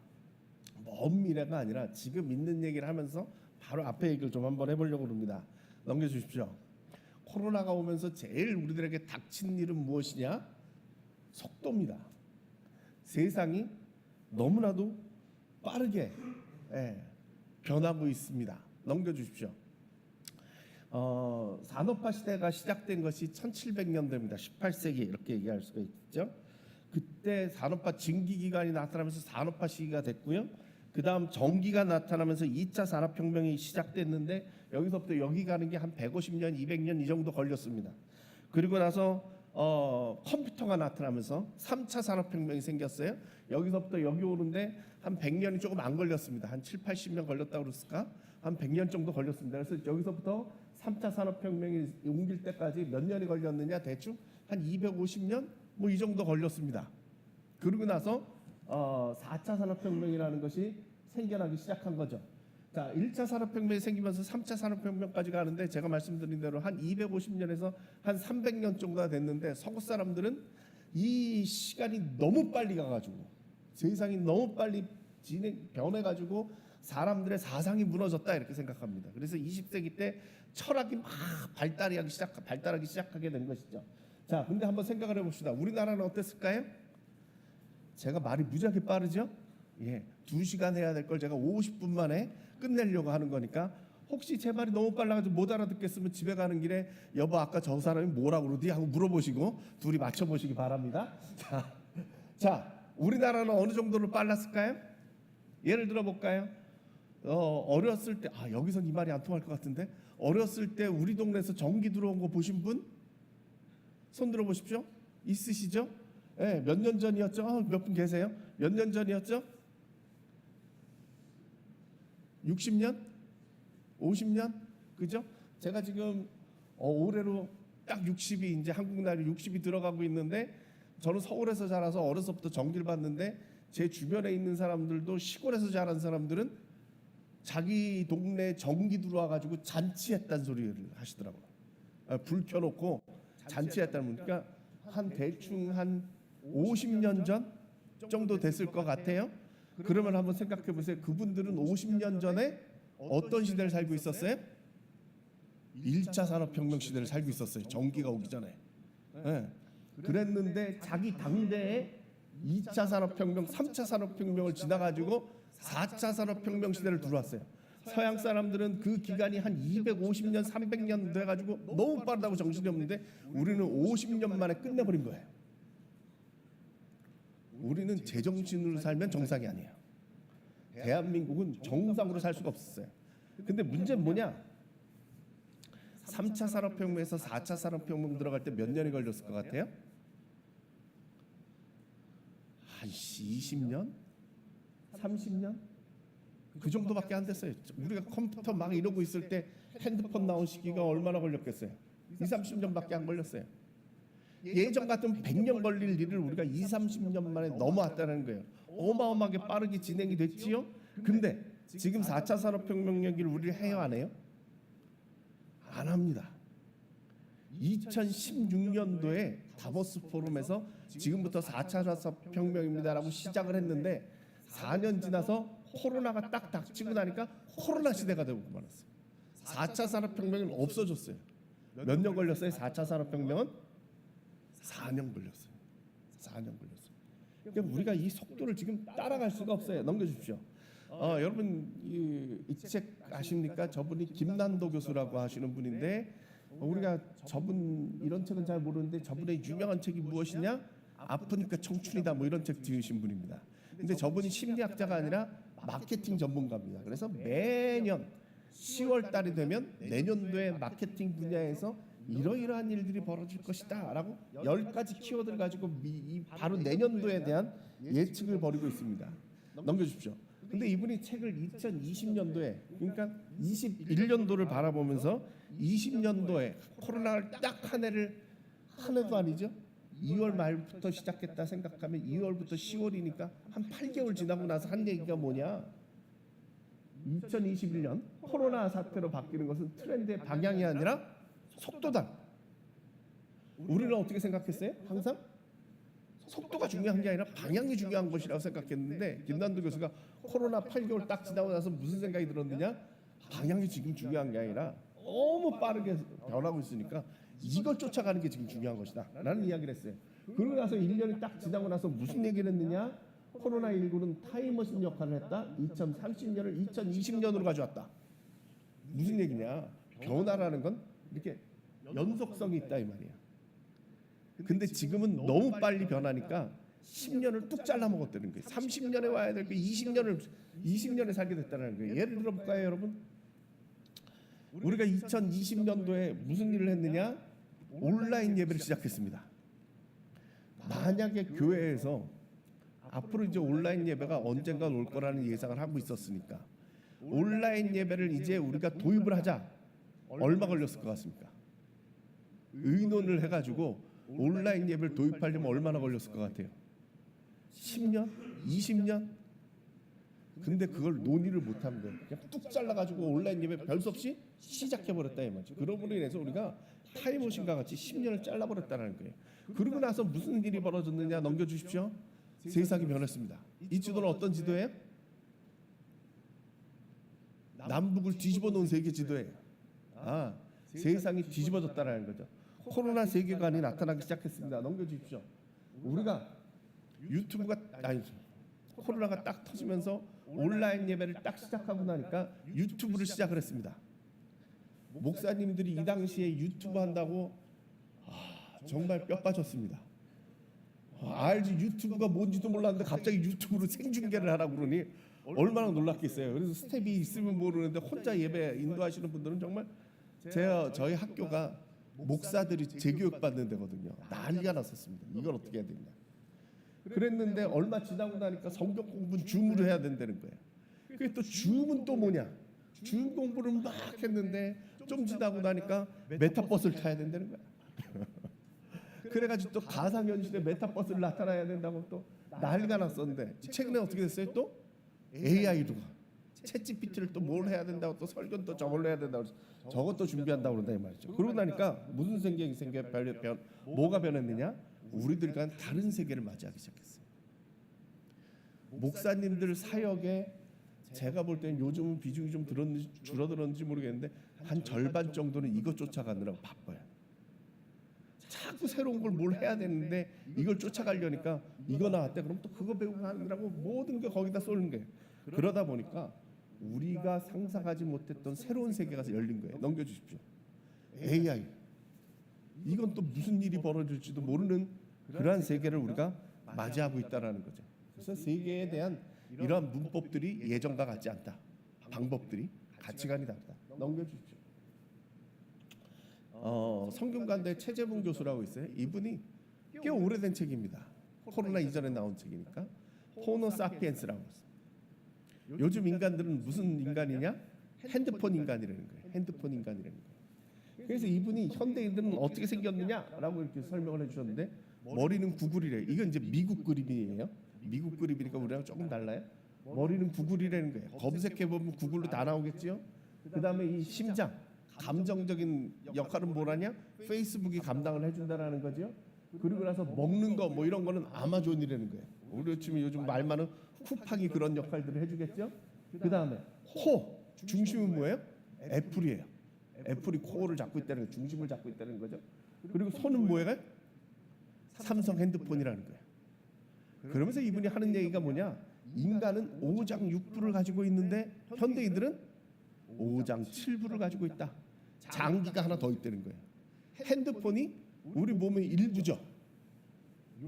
먼 미래가 아니라 지금 있는 얘기를 하면서 바로 앞에 얘기를 좀 한번 해보려고 합니다. 넘겨주십시오. 코로나가 오면서 제일 우리들에게 닥친 일은 무엇이냐? 속도입니다. 세상이 너무나도 빠르게 변하고 있습니다. 넘겨주십시오. 산업화 시대가 시작된 것이 1700년대입니다. 18세기 이렇게 얘기할 수가 있죠. 그때 산업화 증기기관이 나타나면서 산업화 시기가 됐고요. 그 다음 전기가 나타나면서 2차 산업혁명이 시작됐는데 여기서부터 여기 가는 게 한 150년, 200년 이 정도 걸렸습니다. 그리고 나서 컴퓨터가 나타나면서 3차 산업혁명이 생겼어요. 여기서부터 여기 오는데 한 100년이 조금 안 걸렸습니다. 한 7, 80년 걸렸다고 그랬을까? 한 100년 정도 걸렸습니다. 그래서 여기서부터 3차 산업혁명이 옮길 때까지 몇 년이 걸렸느냐? 대충 한 250년? 뭐 이 정도 걸렸습니다. 그러고 나서 4차 산업혁명이라는 것이 생겨나기 시작한 거죠. 자, 1차 산업혁명이 생기면서 3차 산업혁명까지 가는데 제가 말씀드린 대로 한 250년에서 한 300년 정도가 됐는데 서구 사람들은 이 시간이 너무 빨리 가가지고 세상이 너무 빨리 변해가지고 사람들의 사상이 무너졌다 이렇게 생각합니다. 그래서 20세기 때 철학이 막 발달하기 시작하게 된 것이죠. 자, 근데 한번 생각을 해봅시다. 우리나라는 어땠을까요? 제가 말이 무지하게 빠르죠? 예, 2시간 해야 될 걸 제가 50분 만에 끝내려고 하는 거니까 혹시 제 말이 너무 빨라가지고 못 알아듣겠으면 집에 가는 길에 여보 아까 저 사람이 뭐라고 그러지? 하고 물어보시고 둘이 맞춰보시기 바랍니다. 자, 우리나라는 어느 정도로 빨랐을까요? 예를 들어 볼까요? 어렸을 때 여기선 이 말이 안 통할 것 같은데 어렸을 때 우리 동네에서 전기 들어온 거 보신 분? 손 들어 보십시오. 있으시죠? 예, 몇 년 전이었죠? 몇 분 계세요? 몇 년 전이었죠? 60년? 50년? 그죠? 제가 지금 올해로 딱 60이 이제 한국 나이 60이 들어가고 있는데 저는 서울에서 자라서 어려서부터 전기를 받는데 제 주변에 있는 사람들도 시골에서 자란 사람들은 자기 동네 전기 들어와 가지고 잔치했다는 소리를 하시더라고요. 불 켜놓고 잔치했다는 그러니까 한 대충 한 50년 전 정도 됐을 것 같아요. 그러면 한번 생각해 보세요. 그분들은 50년 전에 어떤 시대를 살고 있었어요? 1차 산업혁명 시대를 살고 있었어요. 전기가 오기 전에. 네. 그랬는데 자기 당대에 2차 산업혁명, 3차 산업혁명을 지나가지고 4차 산업혁명 시대를 들어왔어요. 서양 사람들은 그 기간이 한 250년, 300년 돼가지고 너무 빠르다고 정신이 없는데 우리는 50년 만에 끝내버린 거예요. 우리는 제정신으로 살면 정상이 아니에요. 대한민국은 정상으로 살 수가 없었어요. 근데 문제는 뭐냐? 3차 산업혁명에서 4차 산업혁명 들어갈 때 몇 년이 걸렸을 것 같아요? 한 20년? 30년? 그 정도밖에 안 됐어요. 우리가 컴퓨터 막 이러고 있을 때 핸드폰 나온 시기가 얼마나 걸렸겠어요? 30년밖에 안 걸렸어요. 예전 같은 100년 걸릴 일을 우리가 30년 만에 넘어왔다는 거예요. 어마어마하게 빠르게 진행이 됐지요. 근데 지금 4차 산업혁명 얘기를 우리 해요 안 해요? 안 합니다. 2016년도에 다보스 포럼에서 지금부터 4차 산업혁명입니다라고 시작을 했는데 4년 지나서 코로나가 딱 닥치고 나니까 코로나 시대가 되고 말았어요. 4차 산업혁명은 없어졌어요. 몇 년 걸렸어요? 4차 산업혁명은 4년 걸렸어요. 4년 걸렸어요. 그러니까 우리가 이 속도를 지금 따라갈 수가 없어요. 넘겨주십시오. 여러분 이 책 아십니까? 저분이 김난도 교수라고 하시는 분인데 우리가 저분 이런 책은 잘 모르는데 저분의 유명한 책이 무엇이냐? 아프니까 청춘이다 뭐 이런 책 지으신 분입니다. 근데 저분이 심리학자가 아니라 마케팅 전문가입니다. 그래서 매년 10월 달이 되면 내년도에 마케팅 분야에서 이러이러한 일들이 벌어질 것이다라고 10가지 키워드를 가지고 바로 내년도에 대한 예측을 벌이고 있습니다. 넘겨주십시오. 근데 이분이 책을 2020년도에 그러니까 21년도를 바라보면서 20년도에 코로나를 딱 한 해도 아니죠. 2월 말부터 시작했다 생각하면 2월부터 10월이니까 한 8개월 지나고 나서 한 얘기가 뭐냐? 2021년 코로나 사태로 바뀌는 것은 트렌드의 방향이 아니라 속도다. 우리는 어떻게 생각했어요? 항상 속도가 중요한 게 아니라 방향이 중요한 것이라고 생각했는데 김난도 교수가 코로나 8개월 딱 지나고 나서 무슨 생각이 들었느냐? 방향이 지금 중요한 게 아니라 너무 빠르게 변하고 있으니까 이걸 쫓아가는 게 지금 중요한 것이다 라는 이야기를 했어요. 그러고 나서 1년이 딱 지나고 나서 무슨 얘기를 했느냐? 코로나19는 타임머신 역할을 했다. 2030년을 2020년으로 가져왔다. 무슨 얘기냐? 변화라는 건 이렇게 연속성이 있다 이 말이야. 근데 지금은 너무 빨리 변하니까 10년을 뚝 잘라 먹었다는 거예요. 30년에 와야 될 게 20년에 살게 됐다는 거예요. 예를 들어 볼까요, 여러분? 우리가 2020년도에 무슨 일을 했느냐? 온라인 예배를 시작했습니다. 만약에 교회에서 앞으로 이제 온라인 예배가 언젠가 올 거라는 예상을 하고 있었으니까 온라인 예배를 이제 우리가 도입을 하자. 얼마 걸렸을 것 같습니까? 의논을 해가지고 온라인 예배를 도입하려면 얼마나 걸렸을 것 같아요? 10년? 20년? 근데 그걸 논의를 못한 거예요. 그냥 뚝 잘라가지고 온라인 예배 별 수 없이 시작해버렸다 이 말이죠. 그러므로 인해서 우리가 타임머신과 같이 10년을 잘라버렸다는 거예요. 그러고 나서 무슨 일이 벌어졌느냐 넘겨주십시오. 세상이 변했습니다. 이 지도는 어떤 지도예요? 남북을 뒤집어 놓은 세계 지도예요. 세상이 뒤집어졌다라는 거죠. 코로나 세계관이 나타나기 시작했습니다. 넘겨주십시오. 우리가 유튜브가 코로나가 딱 터지면서 온라인 예배를 딱 시작하고 나니까 유튜브를 시작을 했습니다. 목사님들이 이 당시에 유튜브 한다고 정말 뼈 빠졌습니다. 알지 유튜브가 뭔지도 몰랐는데 갑자기 유튜브로 생중계를 하라고 그러니 얼마나 놀랐겠어요. 그래서 스텝이 있으면 모르는데 혼자 예배 인도하시는 분들은 정말 저희 학교가 목사들이 재교육 받는 데거든요. 난리가 났었습니다. 이걸 어떻게 해야 되냐. 그랬는데 얼마 지나고 나니까 성경 공부는 줌으로 해야 된다는 거예요. 그게 또 줌은 또 뭐냐? 줌 공부를 막 했는데 좀 지나고 나니까 메타버스를 타야 된다는 거야. 그래가지고 또 가상현실에 메타버스를 나타나야 된다고 또 난리가 났었는데 최근에 어떻게 됐어요? 또 AI로 챗GPT를 또 뭘 해야 된다고 또 설교는 또 저걸로 해야 된다고 저것도 준비한다고 그런다 이 말이죠. 그러고 나니까 무슨 생각이 뭐가 변했느냐? 우리들과는 다른 세계를 맞이하기 시작했어요. 목사님들 사역에 제가 볼 때는 요즘은 비중이 좀 줄어들었는지 모르겠는데 한 절반 정도는 이것 쫓아가느라고 바빠요. 자꾸 새로운 걸 뭘 해야 되는데 이걸 쫓아가려니까 이거 나왔대 그럼 또 그거 배우고 하느라고 모든 게 거기다 쏠는 거예요. 그러다 보니까 우리가 상상하지 못했던 새로운 세계가 열린 거예요. 넘겨주십시오. AI 이건 또 무슨 일이 벌어질지도 모르는 그러한 세계를 우리가 맞이하고 있다라는 거죠. 그래서 세계에 대한 이러한 문법들이 예전과 같지 않다. 방법들이 가치관이 다르다. 넘겨주십시오. 성균관대 최재분 교수라고 있어요. 이분이 꽤 오래된 책입니다. 코로나 이전에 나온 책이니까 호모 사피엔스라고 있어요. 요즘 인간들은 무슨 인간이냐? 핸드폰 인간이라는 거예요. 핸드폰 인간이라는 거예요. 그래서 이분이 현대인들은 어떻게 생겼느냐라고 이렇게 설명을 해주셨는데 머리는 구글이래요. 이건 이제 미국 그림이에요. 미국 그림이니까 우리랑 조금 달라요. 머리는 구글이라는 거예요. 검색해 보면 구글로 다 나오겠죠. 그 다음에 이 심장, 감정적인 역할은 뭐라냐? 페이스북이 감당을 해준다라는 거죠. 그리고 나서 먹는 거 뭐 이런 거는 아마존이라는 거예요. 우리 요즘 말 많은 쿠팡이 그런 역할들을 해주겠죠. 그 다음에 코, 중심은 뭐예요? 애플이에요. 애플이 코어를 잡고 있다는 거예요. 중심을 잡고 있다는 거죠. 그리고 손은 뭐예요? 삼성 핸드폰이라는 거예요. 그러면서 이분이 하는 얘기가 뭐냐? 인간은 5장 6부를 가지고 있는데 현대인들은 5장 7부를 가지고 있다. 장기가 하나 더 있다는 거예요. 핸드폰이 우리 몸의 일부죠.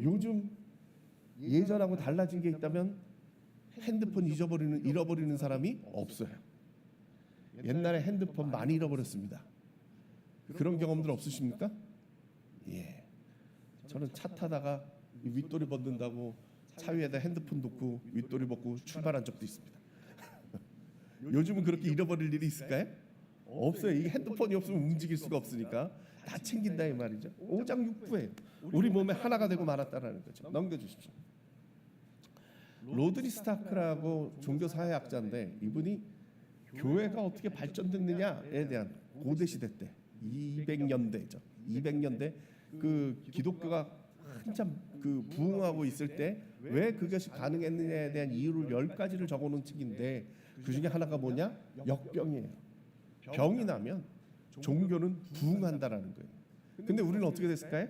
요즘 예전하고 달라진 게 있다면 핸드폰 잃어버리는 사람이 없어요. 옛날에 핸드폰 많이 잃어버렸습니다. 그런 경험들 없으십니까? 예. 저는 차 타다가 윗돌이 벗는다고 차 위에다 핸드폰 놓고 윗돌이 벗고 출발한 적도 있습니다. 요즘은 그렇게 잃어버릴 일이 있을까요? 없어요. 이 핸드폰이 없으면 움직일 수가 없으니까 다 챙긴다 이 말이죠. 5장 6부예요. 우리 몸에 하나가 되고 말았다라는 거죠. 넘겨주십시오. 로드리 스타크라고 종교사회학자인데 이분이 교회가 어떻게 발전됐느냐에 대한 고대 시대 때 200년대죠. 200년대 그 기독교가 한참 그 부흥하고 있을 때 왜 그것이 가능했느냐에 대한 이유를 10가지를 적어놓은 책인데 그 중에 하나가 뭐냐? 역병이에요. 병이 나면 종교는 부흥한다라는 거예요. 근데 우리는 어떻게 됐을까요?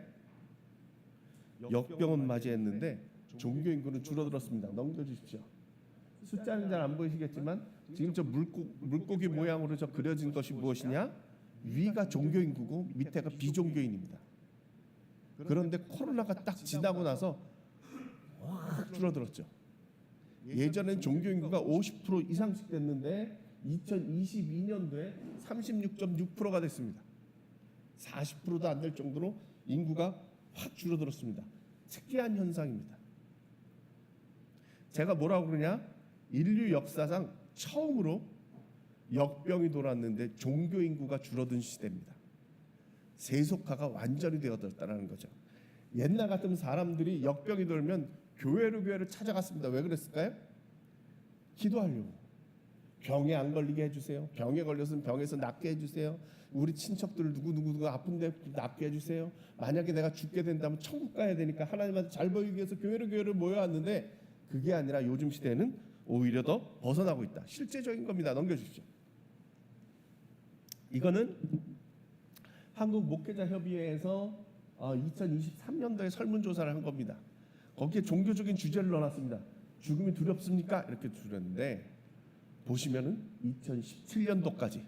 역병은 맞이했는데 종교 인구는 줄어들었습니다. 넘겨주십시오. 숫자는 잘 안 보이시겠지만 지금 저 물고기 모양으로 저 그려진 것이 무엇이냐? 위가 종교 인구고 밑에가 비종교인입니다. 그런데 코로나가 딱 지나고 나서 확 줄어들었죠. 예전엔 종교 인구가 50% 이상씩 됐는데 2022년도에 36.6%가 됐습니다. 40%도 안 될 정도로 인구가 확 줄어들었습니다. 특이한 현상입니다. 제가 뭐라고 그러냐? 인류 역사상 처음으로 역병이 돌았는데 종교 인구가 줄어든 시대입니다. 세속화가 완전히 되어졌다는 거죠. 옛날 같으면 사람들이 역병이 돌면 교회를 찾아갔습니다. 왜 그랬을까요? 기도하려고. 병에 안 걸리게 해주세요. 병에 걸렸으면 병에서 낫게 해주세요. 우리 친척들 누구 아픈데 낫게 해주세요. 만약에 내가 죽게 된다면 천국 가야 되니까 하나님한테 잘 보이기 위해서 교회를 모여왔는데 그게 아니라 요즘 시대에는 오히려 더 벗어나고 있다. 실제적인 겁니다. 넘겨주십시오. 이거는 한국 목회자 협의회에서 2023년도에 설문조사를 한 겁니다. 거기에 종교적인 주제를 넣어놨습니다. 죽음이 두렵습니까? 이렇게 줄였는데 보시면은 2017년도까지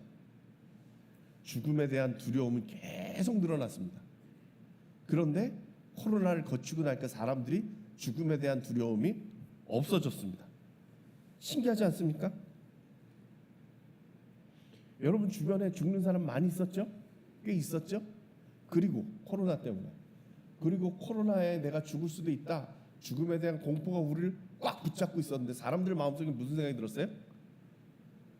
죽음에 대한 두려움은 계속 늘어났습니다. 그런데 코로나를 거치고 나니까 사람들이 죽음에 대한 두려움이 없어졌습니다. 신기하지 않습니까? 여러분 주변에 죽는 사람 많이 있었죠? 꽤 있었죠? 그리고 코로나 때문에, 그리고 코로나에 내가 죽을 수도 있다, 죽음에 대한 공포가 우리를 꽉 붙잡고 있었는데 사람들 마음속에 무슨 생각이 들었어요?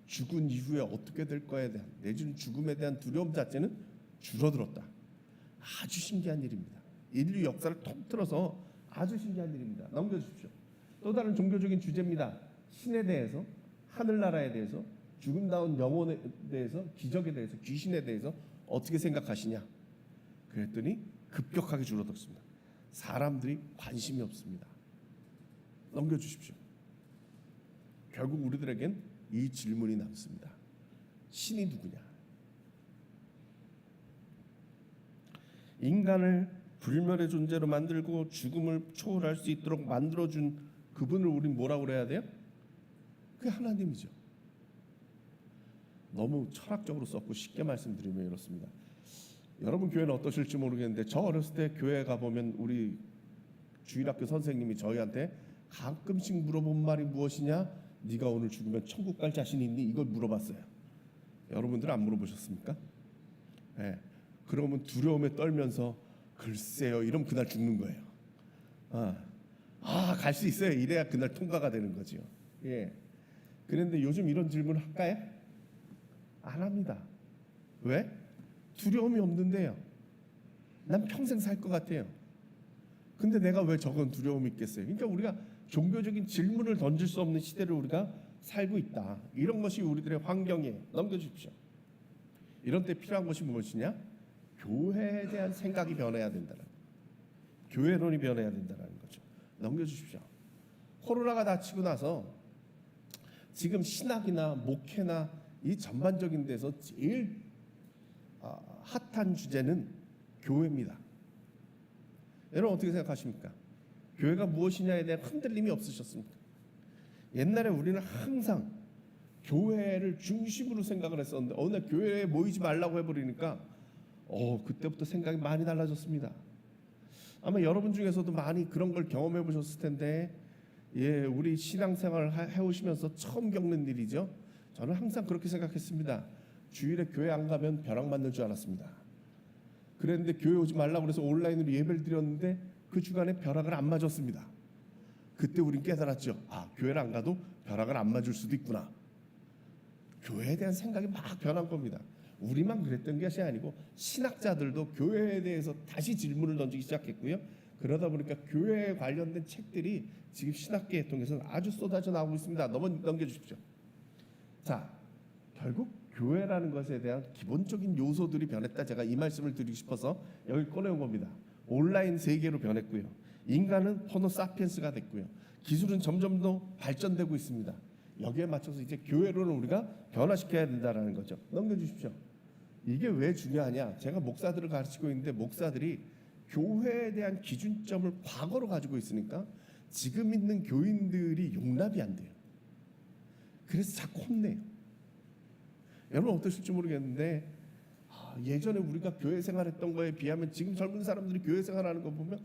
죽은 이후에 어떻게 될 거에 대한, 내지는 죽음에 대한 두려움 자체는 줄어들었다. 아주 신기한 일입니다. 인류 역사를 통틀어서 아주 신기한 일입니다. 넘겨주십시오. 또 다른 종교적인 주제입니다. 신에 대해서, 하늘나라에 대해서, 죽음다운 영혼에 대해서, 기적에 대해서, 귀신에 대해서 어떻게 생각하시냐? 그랬더니 급격하게 줄어들었습니다. 사람들이 관심이 없습니다. 넘겨주십시오. 결국 우리들에겐 이 질문이 남습니다. 신이 누구냐? 인간을 불멸의 존재로 만들고 죽음을 초월할 수 있도록 만들어준 그분을 우린 뭐라고 그래야 돼요? 그게 하나님이죠. 너무 철학적으로 썼고 쉽게 말씀드리면 이렇습니다. 여러분 교회는 어떠실지 모르겠는데 저 어렸을 때 교회 가보면 우리 주일학교 선생님이 저희한테 가끔씩 물어본 말이 무엇이냐? 네가 오늘 죽으면 천국 갈 자신 있니? 이걸 물어봤어요. 여러분들 안 물어보셨습니까? 네. 그러면 두려움에 떨면서 글쎄요 이러면 그날 죽는 거예요. 갈 수 있어요. 이래야 그날 통과가 되는 거죠. 예. 그런데 요즘 이런 질문을 할까요? 안 합니다. 왜? 두려움이 없는데요. 난 평생 살 것 같아요. 근데 내가 왜 저건 두려움이 있겠어요? 그러니까 우리가 종교적인 질문을 던질 수 없는 시대를 우리가 살고 있다. 이런 것이 우리들의 환경이에요. 넘겨주십시오. 이런 때 필요한 것이 무엇이냐? 교회에 대한 생각이 변해야 된다는, 교회론이 변해야 된다는 거죠. 넘겨주십시오. 코로나가 닥치고 나서 지금 신학이나 목회나 이 전반적인 데서 제일 핫한 주제는 교회입니다. 여러분 어떻게 생각하십니까? 교회가 무엇이냐에 대한 흔들림이 없으셨습니까? 옛날에 우리는 항상 교회를 중심으로 생각을 했었는데 어느 날 교회에 모이지 말라고 해버리니까 그때부터 생각이 많이 달라졌습니다. 아마 여러분 중에서도 많이 그런 걸 경험해 보셨을 텐데, 예, 우리 신앙생활을 해오시면서 처음 겪는 일이죠. 저는 항상 그렇게 생각했습니다. 주일에 교회 안 가면 벼락 맞는 줄 알았습니다. 그랬는데 교회 오지 말라고 그래서 온라인으로 예배를 드렸는데 그 주간에 벼락을 안 맞았습니다. 그때 우린 깨달았죠. 교회를 안 가도 벼락을 안 맞을 수도 있구나. 교회에 대한 생각이 막 변한 겁니다. 우리만 그랬던 것이 아니고 신학자들도 교회에 대해서 다시 질문을 던지기 시작했고요. 그러다 보니까 교회에 관련된 책들이 지금 신학계에 통해서 아주 쏟아져 나오고 있습니다. 넘겨주십시오. 자, 결국 교회라는 것에 대한 기본적인 요소들이 변했다. 제가 이 말씀을 드리고 싶어서 여기 꺼내온 겁니다. 온라인 세계로 변했고요. 인간은 호모 사피엔스가 됐고요. 기술은 점점 더 발전되고 있습니다. 여기에 맞춰서 이제 교회로는 우리가 변화시켜야 된다는 거죠. 넘겨주십시오. 이게 왜 중요하냐? 제가 목사들을 가르치고 있는데 목사들이 교회에 대한 기준점을 과거로 가지고 있으니까 지금 있는 교인들이 용납이 안 돼요. 그래서 자꾸 혼내요. 여러분 어떠실지 모르겠는데 예전에 우리가 교회 생활했던 거에 비하면 지금 젊은 사람들이 교회 생활하는 거 보면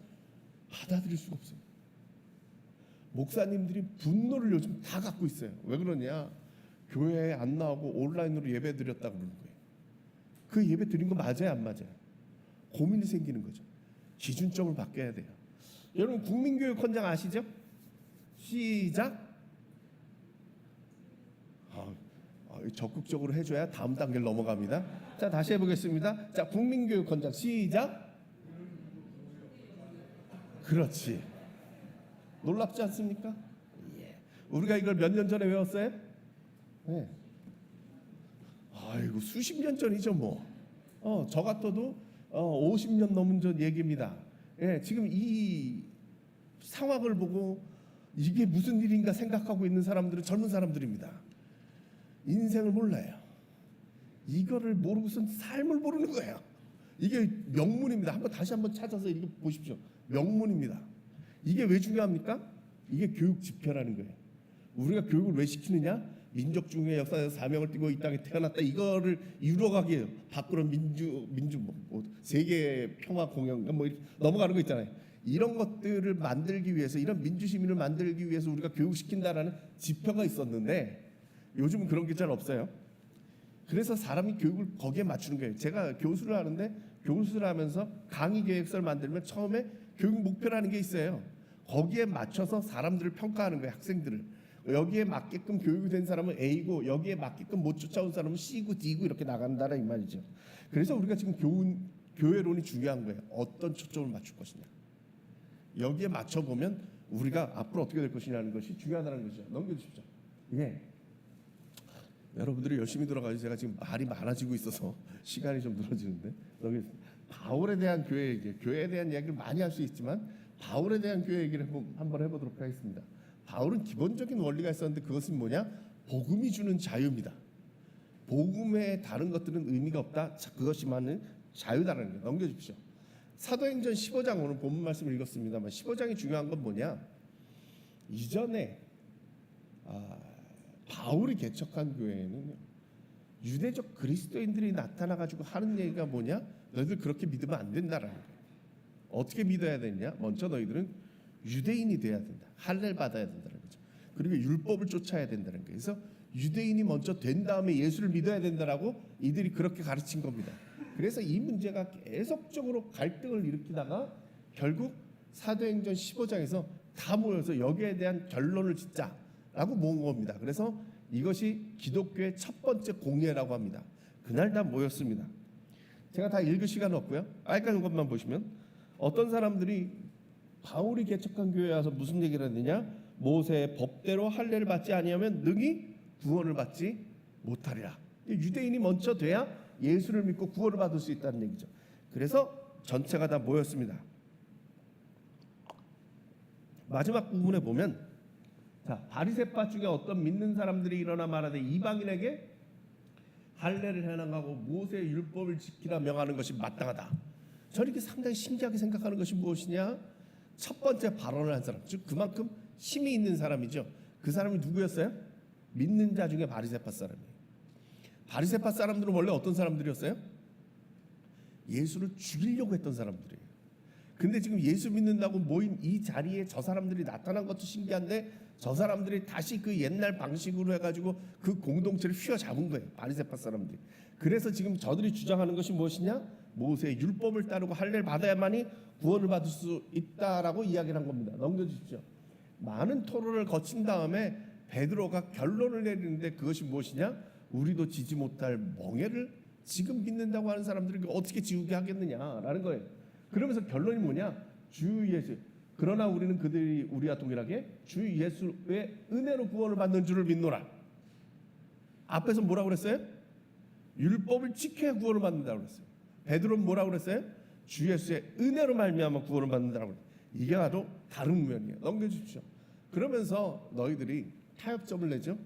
받아들일 수가 없어요. 목사님들이 분노를 요즘 다 갖고 있어요. 왜 그러냐? 교회에 안 나오고 온라인으로 예배 드렸다고 그러는 거예요. 그 예배 드린 거 맞아요, 안 맞아요? 고민이 생기는 거죠. 기준점을 바뀌어야 돼요. 여러분 국민교육 헌장 아시죠? 시작. 적극적으로 해줘야 다음 단계를 넘어갑니다. 자, 다시 해보겠습니다. 자, 국민교육 헌장 시작. 그렇지. 놀랍지 않습니까? 예. 우리가 이걸 몇 년 전에 외웠어요? 네. 아이고 수십 년 전이죠 뭐. 저 같아도 50년 넘은 전 얘기입니다. 예, 지금 이 상황을 보고 이게 무슨 일인가 생각하고 있는 사람들은 젊은 사람들입니다. 인생을 몰라요. 이거를 모르고선 삶을 모르는 거예요. 이게 명문입니다. 다시 한번 찾아서 이렇게 보십시오. 명문입니다. 이게 왜 중요합니까? 이게 교육 지표라는 거예요. 우리가 교육을 왜 시키느냐? 민족 중에 역사에서 사명을 띠고 이 땅에 태어났다. 이거를 이루어가기 위해서 밖으로 민주 뭐 세계 평화 공영 뭐 이렇게 넘어가는 거 있잖아요. 이런 것들을 만들기 위해서, 이런 민주 시민을 만들기 위해서 우리가 교육시킨다라는 지표가 있었는데 요즘은 그런 게 잘 없어요. 그래서 사람이 교육을 거기에 맞추는 거예요. 제가 교수를 하는데 교수를 하면서 강의 계획서를 만들면 처음에 교육 목표라는 게 있어요. 거기에 맞춰서 사람들을 평가하는 거예요. 학생들을. 여기에 맞게끔 교육이 된 사람은 A고 여기에 맞게끔 못 쫓아온 사람은 C고 D고 이렇게 나간다라 이 말이죠. 그래서 우리가 지금 교회론이 중요한 거예요. 어떤 초점을 맞출 것이냐. 여기에 맞춰 보면 우리가 앞으로 어떻게 될 것이냐는 것이 중요하다는 거죠. 넘겨주십시오. 예. 여러분들이 열심히 들어가지고 제가 지금 말이 많아지고 있어서 시간이 좀 늘어지는데 바울에 대한 교회 얘기, 교회에 대한 이야기를 많이 할 수 있지만 바울에 대한 교회 얘기를 한번 해보도록 하겠습니다. 바울은 기본적인 원리가 있었는데 그것은 뭐냐? 복음이 주는 자유입니다. 복음의 다른 것들은 의미가 없다. 그것이만은 자유다라는 거예요. 넘겨주십시오. 사도행전 15장, 오늘 본문 말씀을 읽었습니다만 15장이 중요한 건 뭐냐? 이전에 바울이 개척한 교회에는 유대적 그리스도인들이 나타나가지고 하는 얘기가 뭐냐? 너희들 그렇게 믿으면 안 된다라는 거예요. 어떻게 믿어야 되냐? 먼저 너희들은 유대인이 돼야 된다. 할례를 받아야 된다는 거죠. 그리고 율법을 쫓아야 된다는 거예요. 그래서 유대인이 먼저 된 다음에 예수를 믿어야 된다라고 이들이 그렇게 가르친 겁니다. 그래서 이 문제가 계속적으로 갈등을 일으키다가 결국 사도행전 15장에서 다 모여서 여기에 대한 결론을 짓자라고 모은 겁니다. 그래서 이것이 기독교의 첫 번째 공예라고 합니다. 그날 다 모였습니다. 제가 다 읽을 시간은 없고요. 아까 것만 보시면 어떤 사람들이 바울이 개척한 교회에 와서 무슨 얘기를 했느냐? 모세의 법대로 할례를 받지 아니하면 능히 구원을 받지 못하리라. 유대인이 먼저 돼야 예수를 믿고 구원을 받을 수 있다는 얘기죠. 그래서 전체가 다 모였습니다. 마지막 부분에 보면 바리새파 중에 어떤 믿는 사람들이 일어나 말하되 이방인에게 할례를 해나가고 모세의 율법을 지키라 명하는 것이 마땅하다. 저는 이렇게 상당히 신기하게 생각하는 것이 무엇이냐? 첫 번째 발언을 한 사람, 즉 그만큼 힘이 있는 사람이죠. 그 사람이 누구였어요? 믿는 자 중에 바리새파 사람이에요. 바리새파 사람들은 원래 어떤 사람들이었어요? 예수를 죽이려고 했던 사람들이에요. 근데 지금 예수 믿는다고 모인 이 자리에 저 사람들이 나타난 것도 신기한데 저 사람들이 다시 그 옛날 방식으로 해가지고 그 공동체를 휘어잡은 거예요. 바리새파 사람들이. 그래서 지금 저들이 주장하는 것이 무엇이냐? 모세의 율법을 따르고 할례를 받아야만이 구원을 받을 수 있다라고 이야기를 한 겁니다. 넘겨주십시오. 많은 토론을 거친 다음에 베드로가 결론을 내리는데 그것이 무엇이냐? 우리도 지지 못할 멍에를 지금 믿는다고 하는 사람들이 어떻게 지우게 하겠느냐라는 거예요. 그러면서 결론이 뭐냐? 주 예수. 그러나 우리는 그들이 우리와 동일하게 주 예수의 은혜로 구원을 받는 줄을 믿노라. 앞에서 뭐라고 그랬어요? 율법을 지켜야 구원을 받는다고 그랬어요. 베드로는 뭐라고 그랬어요? 주 예수의 은혜로 말미암아 구원을 받는다고 그랬어요. 이게 바로 다른 면이에요. 넘겨주십시오. 그러면서 너희들이 타협점을 내죠.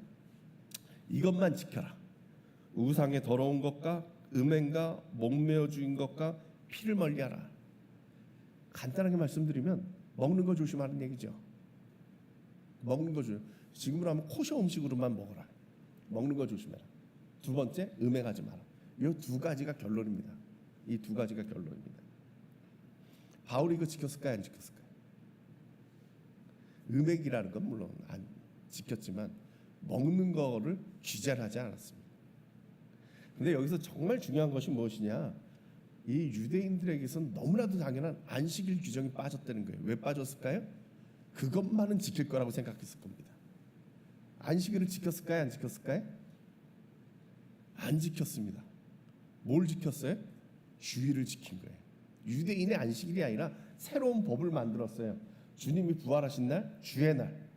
이것만 지켜라. 우상의 더러운 것과 음행과 목매어 죽인 것과 피를 멀리하라. 간단하게 말씀드리면 먹는 거 조심하는 얘기죠. 먹는 거 조심. 지금으로 하면 코셔 음식으로만 먹어라. 먹는 거 조심해라. 두 번째, 음행하지 마라. 이 두 가지가 결론입니다. 이 두 가지가 결론입니다. 바울이 이거 지켰을까요? 안 지켰을까요? 음행이라는 건 물론 안 지켰지만 먹는 거를 규제를 하지 않았습니다. 근데 여기서 정말 중요한 것이 무엇이냐? 이 유대인들에게선 너무나도 당연한 안식일 규정이 빠졌다는 거예요. 왜 빠졌을까요? 그것만은 지킬 거라고 생각했을 겁니다. 안식일을 지켰을까요? 안 지켰을까요? 안 지켰습니다. 뭘 지켰어요? 주일을 지킨 거예요. 유대인의 안식일이 아니라 새로운 법을 만들었어요. 주님이 부활하신 날, 주의 날,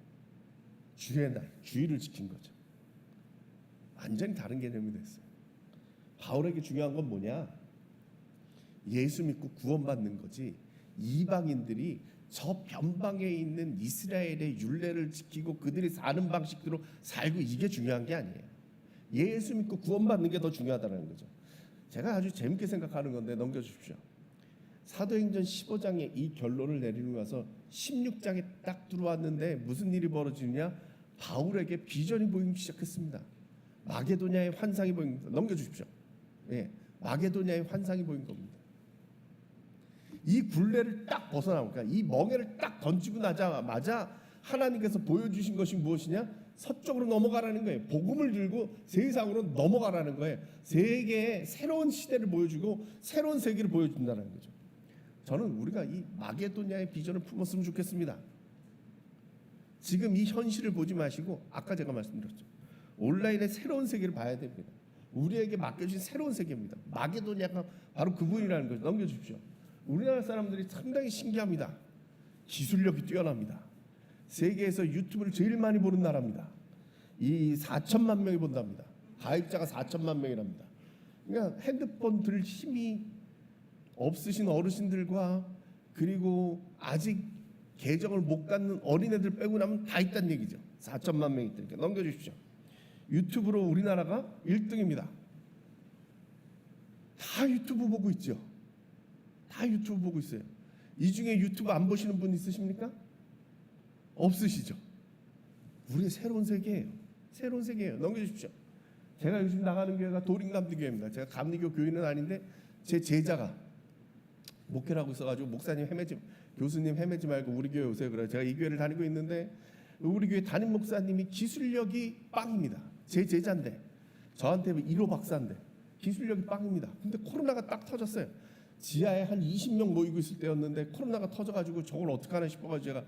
주일을 지킨 거죠. 완전히 다른 개념이 됐어요. 바울에게 중요한 건 뭐냐? 예수 믿고 구원받는 거지. 이방인들이 저 변방에 있는 이스라엘의 율례를 지키고 그들이 사는 방식대로 살고 이게 중요한 게 아니에요. 예수 믿고 구원받는 게 더 중요하다는 거죠. 제가 아주 재밌게 생각하는 건데 넘겨주십시오. 사도행전 15장에 이 결론을 내리고 나서 16장에 딱 들어왔는데 무슨 일이 벌어지느냐? 바울에게 비전이 보이기 시작했습니다. 마게도냐의 환상이 보인 겁니다. 넘겨주십시오. 예, 마게도냐의 환상이 보인 겁니다. 이 굴레를 딱 벗어나니까 이 멍에를 딱 던지고 나자마자 하나님께서 보여주신 것이 무엇이냐? 서쪽으로 넘어가라는 거예요. 복음을 들고 세상으로 넘어가라는 거예요. 세계의 새로운 시대를 보여주고 새로운 세계를 보여준다는 거죠. 저는 우리가 이 마게도냐의 비전을 품었으면 좋겠습니다. 지금 이 현실을 보지 마시고 아까 제가 말씀드렸죠. 온라인의 새로운 세계를 봐야 됩니다. 우리에게 맡겨진 새로운 세계입니다. 마게도냐가 바로 그분이라는 거죠. 넘겨주십시오. 우리나라 사람들이 상당히 신기합니다. 기술력이 뛰어납니다. 세계에서 유튜브를 제일 많이 보는 나라입니다. 이 4천만 명이 본답니다. 가입자가 4천만 명이랍니다. 그러니까 핸드폰 들 힘이 없으신 어르신들과 그리고 아직 계정을 못 갖는 어린애들 빼고 나면 다 있다는 얘기죠. 4천만 명이 있다니까. 넘겨주십시오. 유튜브로 우리나라가 1등입니다. 다 유튜브 보고 있죠. 다 유튜브 보고 있어요. 이 중에 유튜브 안 보시는 분 있으십니까? 없으시죠. 우리의 새로운 세계예요. 새로운 세계예요. 넘겨주십시오. 제가 요즘 나가는 교회가 도림감리교회입니다. 제가 감리교 교인은 아닌데 제 제자가 목회를 하고 있어가지고 목사님 교수님 헤매지 말고 우리 교회 오세요. 그래요. 제가 이 교회를 다니고 있는데 우리 교회 담임 목사님이 기술력이 빵입니다. 제 제자인데 저한테 1호 박사인데 기술력이 빵입니다. 근데 코로나가 딱 터졌어요. 지하에 한 20명 모이고 있을 때였는데 코로나가 터져가지고 저걸 어떡하나 싶어가지고 제가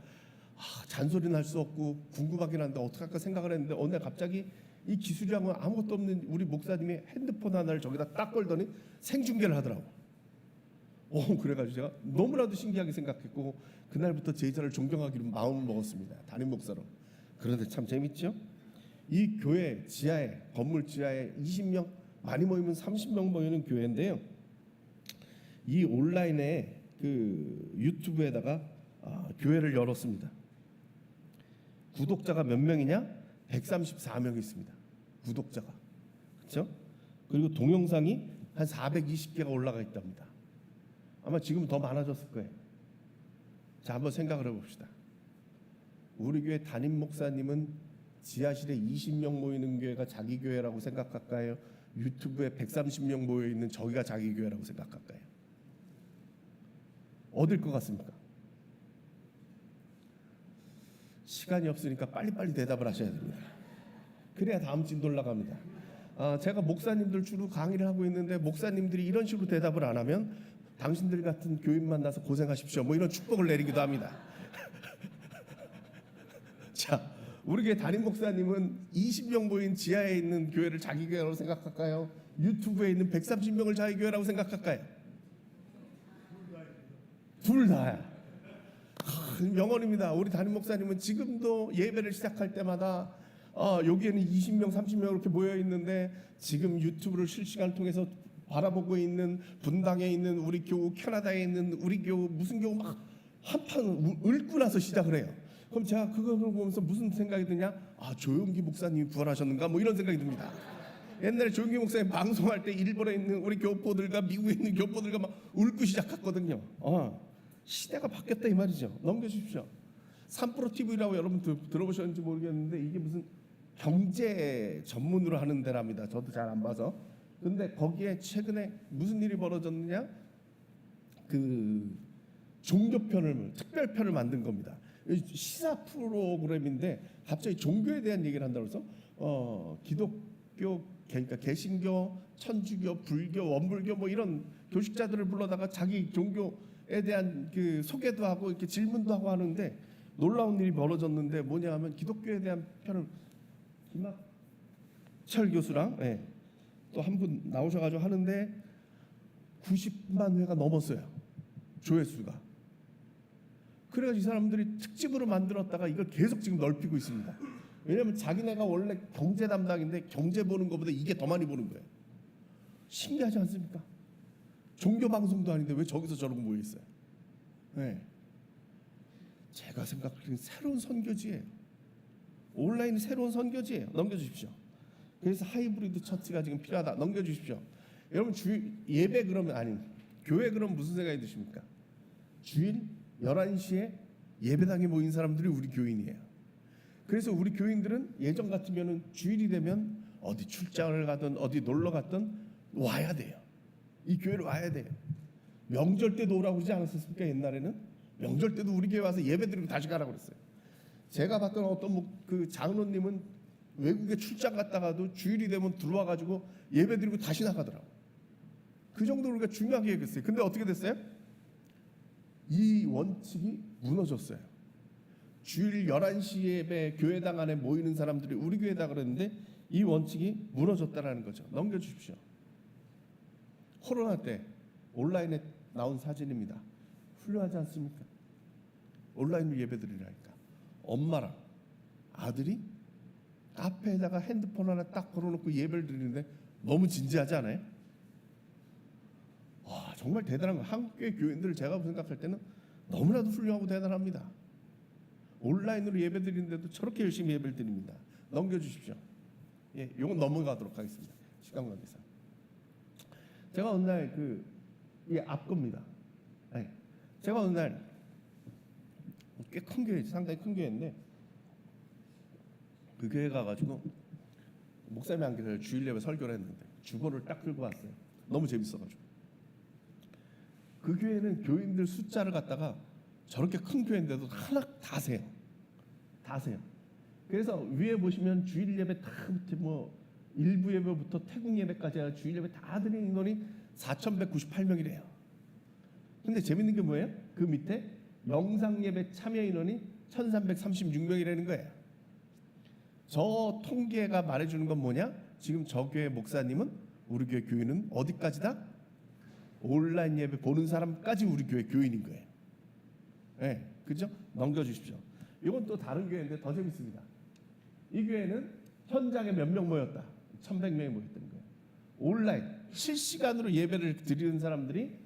잔소리는 할 수 없고 궁금하긴 한데 어떡할까 생각을 했는데 어느 날 갑자기 이 기술력은 아무것도 없는 우리 목사님이 핸드폰 하나를 저기다 딱 걸더니 생중계를 하더라고. 그래가지고 제가 너무나도 신기하게 생각했고 그날부터 제자를 존경하기로 마음을 먹었습니다. 담임 목사로. 그런데 참 재밌죠? 이 교회 지하에 건물 지하에 20명 많이 모이면 30명 모이는 교회인데요. 이 온라인에 그 유튜브에다가 교회를 열었습니다. 구독자가 몇 명이냐? 134명 있습니다. 구독자가. 그렇죠? 그리고 동영상이 한 420개가 올라가 있답니다. 아마 지금 더 많아졌을 거예요. 자, 한번 생각을 해봅시다. 우리 교회 담임 목사님은 지하실에 20명 모이는 교회가 자기 교회라고 생각할까요? 유튜브에 130명 모여 있는 저기가 자기 교회라고 생각할까요? 어딜 것 같습니까? 시간이 없으니까 빨리빨리 대답을 하셔야 됩니다. 그래야 다음 진도 올라갑니다. 제가 목사님들 주로 강의를 하고 있는데 목사님들이 이런 식으로 대답을 안 하면 당신들 같은 교인 만나서 고생하십시오. 뭐 이런 축복을 내리기도 합니다. 자, 우리 교회 담임 목사님은 20명 모인 지하에 있는 교회를 자기 교회라고 생각할까요? 유튜브에 있는 130명을 자기 교회라고 생각할까요? 둘 다야. 명언입니다. 우리 담임 목사님은 지금도 예배를 시작할 때마다 여기에는 20명, 30명 이렇게 모여 있는데 지금 유튜브를 실시간 통해서 바라보고 있는 분당에 있는 우리 교우, 캐나다에 있는 우리 교우, 무슨 교우 막 한판 읊고 나서 시작을 해요. 그럼 제가 그걸 보면서 무슨 생각이 드냐? 조용기 목사님이 부활하셨는가? 뭐 이런 생각이 듭니다. 옛날에 조용기 목사님 방송할 때 일본에 있는 우리 교포들과 미국에 있는 교포들과 막 읊고 시작했거든요. 시대가 바뀌었다 이 말이죠. 넘겨주십시오. 삼프로 TV라고 여러분 들어보셨는지 모르겠는데 이게 무슨 경제 전문으로 하는 데랍니다. 저도 잘 안 봐서. 근데 거기에 최근에 무슨 일이 벌어졌느냐? 그 종교편을 특별편을 만든 겁니다. 시사 프로그램인데 갑자기 종교에 대한 얘기를 한다고 해서 기독교, 그러니까 개신교, 천주교, 불교, 원불교 뭐 이런 교식자들을 불러다가 자기 종교에 대한 그 소개도 하고 이렇게 질문도 하고 하는데 놀라운 일이 벌어졌는데 뭐냐 하면 기독교에 대한 편을 김학철 교수랑 또 한 분 나오셔가지고 하는데 90만 회가 넘었어요. 조회수가. 그래가지고 이 사람들이 특집으로 만들었다가 이걸 계속 지금 넓히고 있습니다. 왜냐하면 자기네가 원래 경제 담당인데 경제 보는 것보다 이게 더 많이 보는 거예요. 신기하지 않습니까? 종교 방송도 아닌데 왜 저기서 저러고 모여 있어요? 제가 생각하기엔 새로운 선교지예요. 온라인이 새로운 선교지예요. 넘겨주십시오. 그래서 하이브리드 처치가 지금 필요하다. 넘겨주십시오. 여러분 예배 그러면 아니 교회 그럼 무슨 생각이 드십니까? 주일 11시에 예배당에 모인 사람들이 우리 교인이에요. 그래서 우리 교인들은 예전 같으면은 주일이 되면 어디 출장을 가든 어디 놀러 갔든 와야 돼요. 이 교회로 와야 돼요. 명절 때도 오라고 그러지 않았습니까? 옛날에는 명절 때도 우리 교회 와서 예배 드리고 다시 가라고 그랬어요. 제가 봤던 어떤 그 장로님은 외국에 출장 갔다가도 주일이 되면 들어와 가지고 예배 드리고 다시 나가더라고. 그 정도로 우리가 중요하게 여겼어요. 근데 어떻게 됐어요? 이 원칙이 무너졌어요. 주일 11시 예배 교회당 안에 모이는 사람들이 우리 교회다 그랬는데 이 원칙이 무너졌다라는 거죠. 넘겨주십시오. 코로나 때 온라인에 나온 사진입니다. 훌륭하지 않습니까? 온라인으로 예배드리라니까. 엄마랑 아들이 카페에다가 핸드폰 하나 딱 걸어놓고 예배를 드리는데 너무 진지하지 않아요? 와, 정말 대단한 거. 한국교회 교인들을 제가 생각할 때는 너무나도 훌륭하고 대단합니다. 온라인으로 예배 드리는데도 저렇게 열심히 예배를 드립니다. 넘겨주십시오. 예, 이건 넘어가도록 하겠습니다. 시간 관계상. 제가 어느 날 이게 앞겁니다. 네. 제가 어느 날 꽤 큰 교회, 상당히 큰 교회인데 그 교회 가가지고 목사님이 안 계셔요. 주일 예배 설교를 했는데 주보를 딱 들고 왔어요. 너무 재밌어가지고. 그 교회는 교인들 숫자를 갖다가 저렇게 큰 교회인데도 하나 다 세요. 다 세요. 그래서 위에 보시면 주일 예배 다 뭐 일부 예배부터 태국 예배까지 주일 예배 다 드리는 인원이 4,198명이래요. 근데 재밌는 게 뭐예요? 그 밑에 영상 예배 참여 인원이 1,336명이라는 거예요. 저 통계가 말해주는 건 뭐냐? 지금 저 교회 목사님은 우리 교회 교인은 어디까지다? 온라인 예배 보는 사람까지 우리 교회 교인인 거예요. 네, 그죠? 넘겨주십시오. 이건 또 다른 교회인데 더 재밌습니다. 이 교회는 현장에 몇 명 모였다? 1,100명이 모였다는 거예요. 온라인 실시간으로 예배를 드리는 사람들이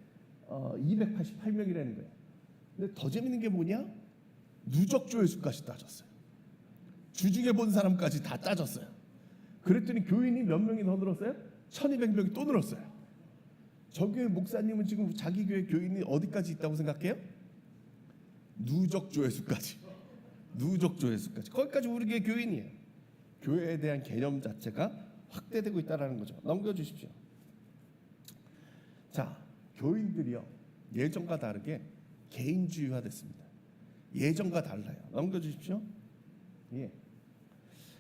288명이라는 거예요. 근데 더 재밌는 게 뭐냐? 누적 조회수까지 따졌어요. 주중에 본 사람까지 다 따졌어요. 그랬더니 교인이 몇 명이 더 늘었어요? 1,200명이 또 늘었어요. 저 교회 목사님은 지금 자기 교회 교인이 어디까지 있다고 생각해요? 누적 조회수까지. 누적 조회수까지. 거기까지 우리 교회 교인이에요. 교회에 대한 개념 자체가 확대되고 있다는 거죠. 넘겨주십시오. 자, 교인들이요 예전과 다르게 개인주의화됐습니다. 예전과 달라요. 넘겨주십시오. 예.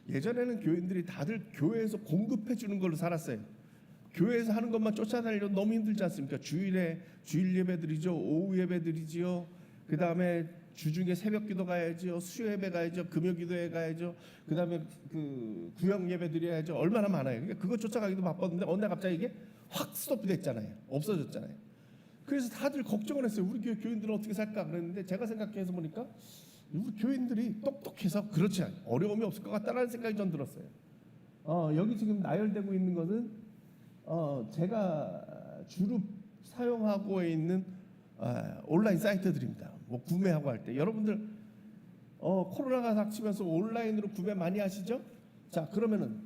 예전에는 교인들이 다들 교회에서 공급해 주는 걸로 살았어요. 교회에서 하는 것만 쫓아다니려 너무 힘들지 않습니까? 주일에 주일 예배드리죠, 오후 예배드리지요. 그 다음에 주중에 새벽기도 가야죠, 수요예배 가야죠, 금요기도회 가야죠. 그 다음에 그 구역 예배드려야죠. 얼마나 많아요. 그러니까 그거 쫓아가기도 바빴는데 어느 날 갑자기 이게 확 스톱됐잖아요. 없어졌잖아요. 그래서 다들 걱정을 했어요. 우리 교회 교인들은 어떻게 살까 그랬는데 제가 생각해서 보니까 우리 교인들이 똑똑해서 그렇지 않아요. 어려움이 없을 것 같다라는 생각이 전 들었어요. 여기 지금 나열되고 있는 것은 제가 주로 사용하고 있는 온라인 사이트들입니다. 뭐 구매하고 할 때 여러분들 코로나가 닥치면서 온라인으로 구매 많이 하시죠? 자, 그러면은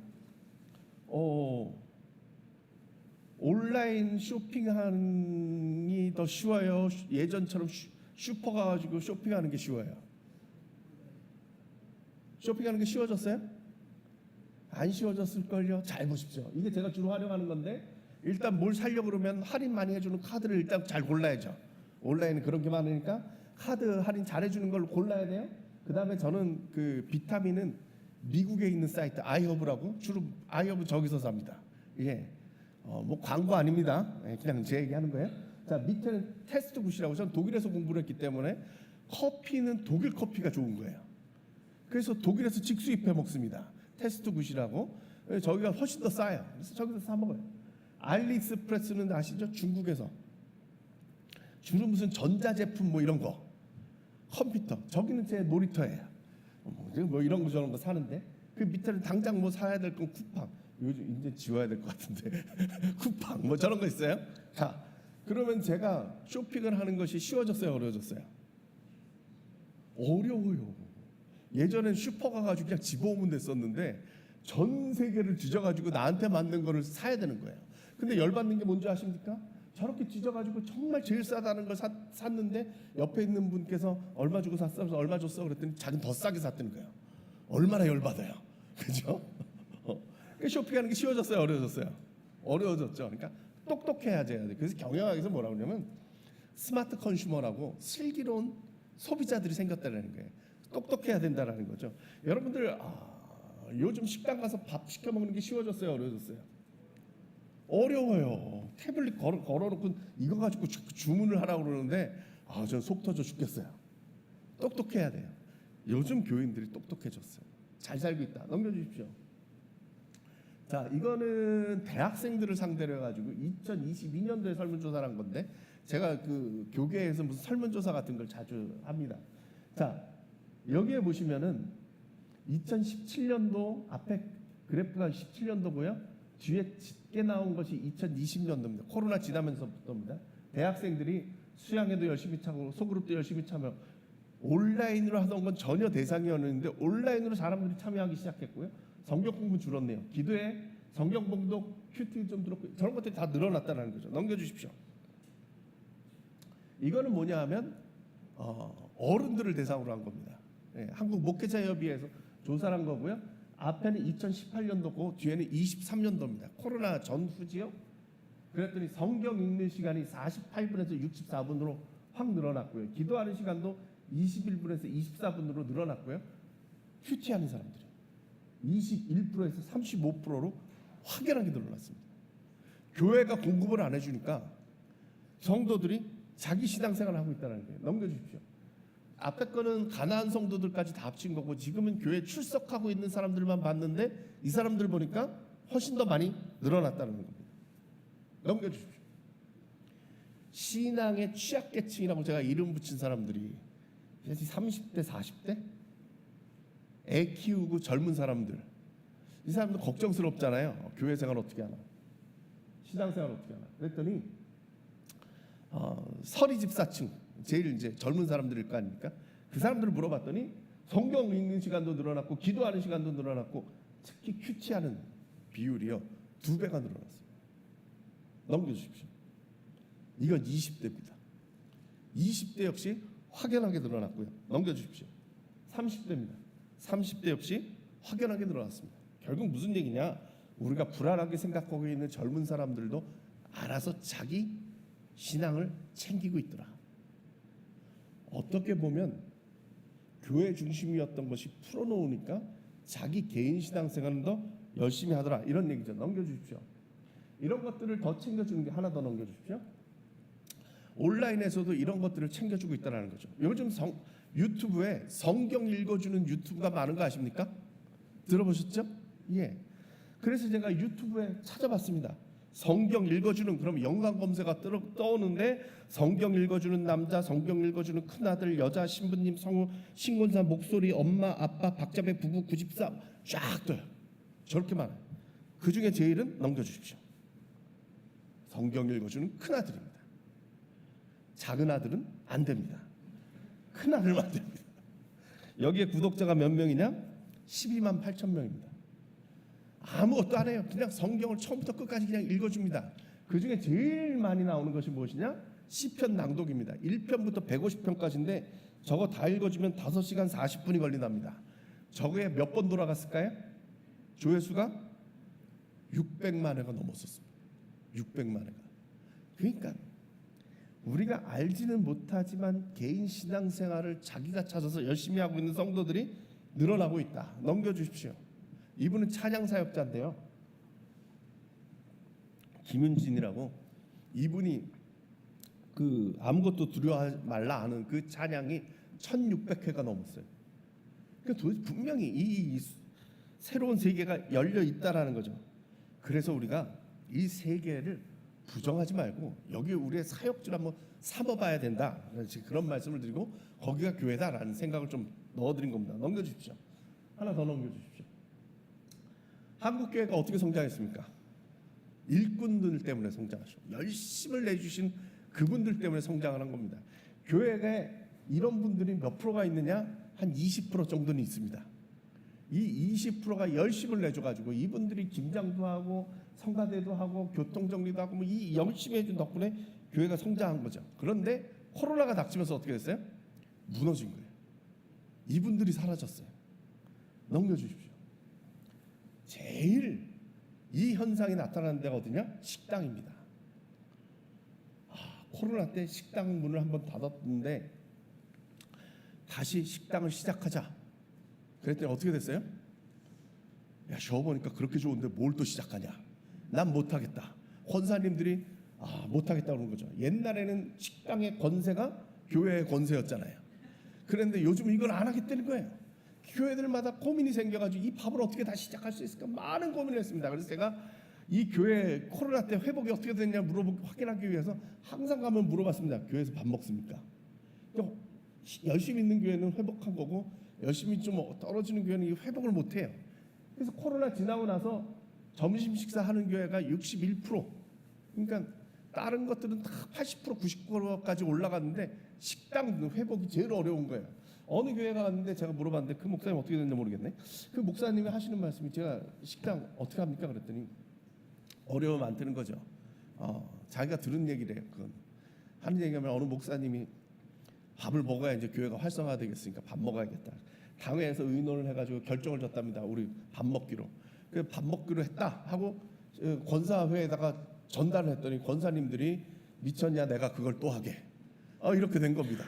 온라인 쇼핑하는 더 쉬워요? 예전처럼 슈퍼 가가지고 쇼핑하는 게 쉬워요? 쇼핑하는 게 쉬워졌어요? 안 쉬워졌을걸요? 잘 보십시오. 이게 제가 주로 활용하는 건데 일단 뭘 사려고 그러면 할인 많이 해주는 카드를 일단 잘 골라야죠. 온라인은 그런 게 많으니까 카드 할인 잘해주는 걸로 골라야 돼요. 그 다음에 저는 그 비타민은 미국에 있는 사이트 아이허브라고 주로 아이허브 저기서 삽니다. 예, 뭐 광고 아닙니다. 예, 그냥 제 얘기하는 거예요. 자, 밑에는 테스트 굿이라고 저는 독일에서 공부를 했기 때문에 커피는 독일 커피가 좋은 거예요. 그래서 독일에서 직수입해 먹습니다. 테스트 굿이라고. 저기가 훨씬 더 싸요. 그래서 저기서 사 먹어요. 알리익스프레스는 아시죠? 중국에서 주로 무슨 전자제품 뭐 이런 거 컴퓨터 저기는 제 놀이터예요. 뭐 이런 거 저런 거 사는데 그 밑에는 당장 뭐 사야 될 건 쿠팡 요즘 이제 지워야 될 것 같은데 쿠팡 뭐 저런 거 있어요. 자, 그러면 제가 쇼핑을 하는 것이 쉬워졌어요, 어려워졌어요? 어려워요. 예전엔 슈퍼 가가지고 그냥 집어오면 됐었는데 전 세계를 뒤져가지고 나한테 맞는 거를 사야 되는 거예요. 근데 열받는 게 뭔지 아십니까? 저렇게 뒤져가지고 정말 제일 싸다는 걸 샀는데 옆에 있는 분께서 얼마 주고 샀어? 그래서 얼마 줬어? 그랬더니 자기는 더 싸게 샀다는 거예요. 얼마나 열받아요. 그죠? 그러니까 쇼핑하는 게 쉬워졌어요? 어려워졌어요? 어려워졌죠. 그러니까 똑똑해야 돼요. 그래서 경영학에서 뭐라고 하냐면 스마트 컨슈머라고 슬기로운 소비자들이 생겼다는 거예요. 똑똑해야 된다는 거죠. 여러분들 요즘 식당 가서 밥 시켜 먹는 게 쉬워졌어요? 어려워졌어요? 어려워요. 태블릿 걸어놓고 이거 가지고 주문을 하라고 그러는데 전 속 터져 죽겠어요. 똑똑해야 돼요. 요즘 교인들이 똑똑해졌어요. 잘 살고 있다. 넘겨주십시오. 자, 이거는 대학생들을 상대로 해가지고 2022년도에 설문조사를 한 건데 제가 그 교계에서 무슨 설문조사 같은 걸 자주 합니다. 자, 여기에 보시면은 2017년도 앞에 그래프가 17년도고요. 뒤에 짙게 나온 것이 2020년도입니다. 코로나 지나면서부터입니다. 대학생들이 수양회도 열심히 참고 소그룹도 열심히 참여. 온라인으로 하던 건 전혀 대상이었는데 온라인으로 사람들이 참여하기 시작했고요. 성경 공부 줄었네요. 기도에 성경 봉독, 큐티 좀 들었고 저런 것들이 다 늘어났다는 거죠. 넘겨주십시오. 이거는 뭐냐 하면 어른들을 대상으로 한 겁니다. 한국 목회자협의회에서 조사한 거고요. 앞에는 2018년도고 뒤에는 23년도입니다. 코로나 전후지요. 그랬더니 성경 읽는 시간이 48분에서 64분으로 확 늘어났고요. 기도하는 시간도 21분에서 24분으로 늘어났고요. 큐티하는 사람들이 21%에서 35%로 확연하게 늘어났습니다. 교회가 공급을 안 해주니까 성도들이 자기 신앙생활을 하고 있다는 거예요. 넘겨주십시오. 앞에 거는 가난한 성도들까지 다 합친 거고 지금은 교회 출석하고 있는 사람들만 봤는데 이 사람들 보니까 훨씬 더 많이 늘어났다는 겁니다. 넘겨주십시오. 신앙의 취약계층이라고 제가 이름 붙인 사람들이 30대 40대 애 키우고 젊은 사람들 이 사람들 걱정스럽잖아요. 교회 생활 어떻게 하나 신앙생활 어떻게 하나 그랬더니 서리 집사층 제일 이제 젊은 사람들일 거 아닙니까? 그 사람들을 물어봤더니 성경 읽는 시간도 늘어났고 기도하는 시간도 늘어났고 특히 큐티하는 비율이요 2배가 늘어났어요. 넘겨주십시오. 이건 20대입니다. 20대 역시 확연하게 늘어났고요. 넘겨주십시오. 30대입니다. 30대 역시 확연하게 늘어났습니다. 결국 무슨 얘기냐? 우리가 불안하게 생각하고 있는 젊은 사람들도 알아서 자기 신앙을 챙기고 있더라. 어떻게 보면 교회 중심이었던 것이 풀어놓으니까 자기 개인 신앙생활은 더 열심히 하더라 이런 얘기죠. 넘겨주십시오. 이런 것들을 더 챙겨주는 게 하나 더 넘겨주십시오. 온라인에서도 이런 것들을 챙겨주고 있다는 거죠. 요즘 유튜브에 성경 읽어주는 유튜브가 많은 거 아십니까? 들어보셨죠? 예. 그래서 제가 유튜브에 찾아봤습니다. 성경 읽어주는 그럼 연관 검색어가 떠오는데 성경 읽어주는 남자, 성경 읽어주는 큰아들, 여자, 신부님, 성우, 신곤사, 목소리, 엄마, 아빠, 박자배 부부, 94 쫙 떠요. 저렇게 많아요. 그 중에 제일은 넘겨주십시오. 성경 읽어주는 큰아들입니다. 작은 아들은 안 됩니다. 큰아들만 됩니다. 여기에 구독자가 몇 명이냐? 12만 8천 명입니다. 아무것도 안 해요. 그냥 성경을 처음부터 끝까지 그냥 읽어줍니다. 그 중에 제일 많이 나오는 것이 무엇이냐? 시편 낭독입니다. 1편부터 150편까지인데 저거 다 읽어주면 5시간 40분이 걸린답니다. 저거에 몇 번 돌아갔을까요? 조회수가 600만 회가 넘었었습니다. 600만 회가. 그러니까 우리가 알지는 못하지만 개인 신앙생활을 자기가 찾아서 열심히 하고 있는 성도들이 늘어나고 있다. 넘겨주십시오. 이분은 찬양 사역자인데요. 김윤진이라고 이분이 그 아무것도 두려워하지 말라 하는 그 찬양이 1600회가 넘었어요. 그러니까 분명히 이 새로운 세계가 열려 있다라는 거죠. 그래서 우리가 이 세계를 부정하지 말고 여기 우리의 사역지를 한번 삼아봐야 된다. 그런 말씀을 드리고 거기가 교회다라는 생각을 좀 넣어드린 겁니다. 넘겨주십시오. 하나 더 넘겨주십시오. 한국교회가 어떻게 성장했습니까? 일꾼들 때문에 성장하시고 열심을 내주신 그분들 때문에 성장을 한 겁니다. 교회에 이런 분들이 몇 프로가 있느냐? 한 20% 정도는 있습니다. 이 20%가 열심을 내줘가지고 이분들이 김장도 하고 성가대도 하고 교통정리도 하고 뭐 이 열심히 해준 덕분에 교회가 성장한 거죠. 그런데 코로나가 닥치면서 어떻게 됐어요? 무너진 거예요. 이분들이 사라졌어요. 넘겨주십시오. 제일 이 현상이 나타나는 데가 어디냐? 식당입니다. 코로나 때 식당 문을 한번 닫았는데 다시 식당을 시작하자 그랬더니 어떻게 됐어요? 야, 쉬어보니까 그렇게 좋은데 뭘 또 시작하냐? 난 못하겠다. 권사님들이 못하겠다 그러는 거죠. 옛날에는 식당의 권세가 교회의 권세였잖아요. 그런데 요즘 이걸 안 하겠다는 거예요. 교회들마다 고민이 생겨가지고 이 밥을 어떻게 다시 시작할 수 있을까 많은 고민을 했습니다. 그래서 제가 이 교회 코로나 때 회복이 어떻게 됐냐 확인하기 위해서 항상 가면 물어봤습니다. 교회에서 밥 먹습니까? 열심히 있는 교회는 회복한 거고 열심히 좀 떨어지는 교회는 이 회복을 못해요. 그래서 코로나 지나고 나서 점심 식사하는 교회가 61%, 그러니까 다른 것들은 다 80%, 90%까지 올라갔는데 식당 회복이 제일 어려운 거예요. 어느 교회가 갔는데 제가 물어봤는데 그 목사님 어떻게 됐는지 모르겠네. 그 목사님이 하시는 말씀이 제가 식당 어떻게 합니까? 그랬더니 어려움 안 되는 거죠. 자기가 들은 얘기래요. 그건 하는 얘기하면 어느 목사님이 밥을 먹어야 이제 교회가 활성화되겠으니까 밥 먹어야겠다. 당회에서 의논을 해가지고 결정을 줬답니다. 우리 밥 먹기로. 그 밥 먹기로 했다 하고 권사회에다가 전달을 했더니 권사님들이 미쳤냐 내가 그걸 또 하게. 이렇게 된 겁니다.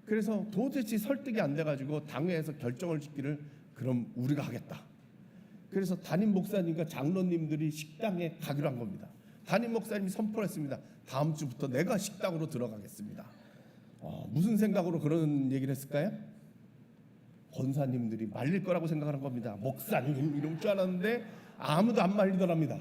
그래서 도대체 설득이 안 돼가지고 당회에서 결정을 짓기를 그럼 우리가 하겠다. 그래서 담임 목사님과 장로님들이 식당에 가기로 한 겁니다. 담임 목사님이 선포를 했습니다. 다음 주부터 내가 식당으로 들어가겠습니다. 무슨 생각으로 그런 얘기를 했을까요? 권사님들이 말릴 거라고 생각하는 겁니다. 목사님 이럴 줄 알았는데 아무도 안 말리더랍니다.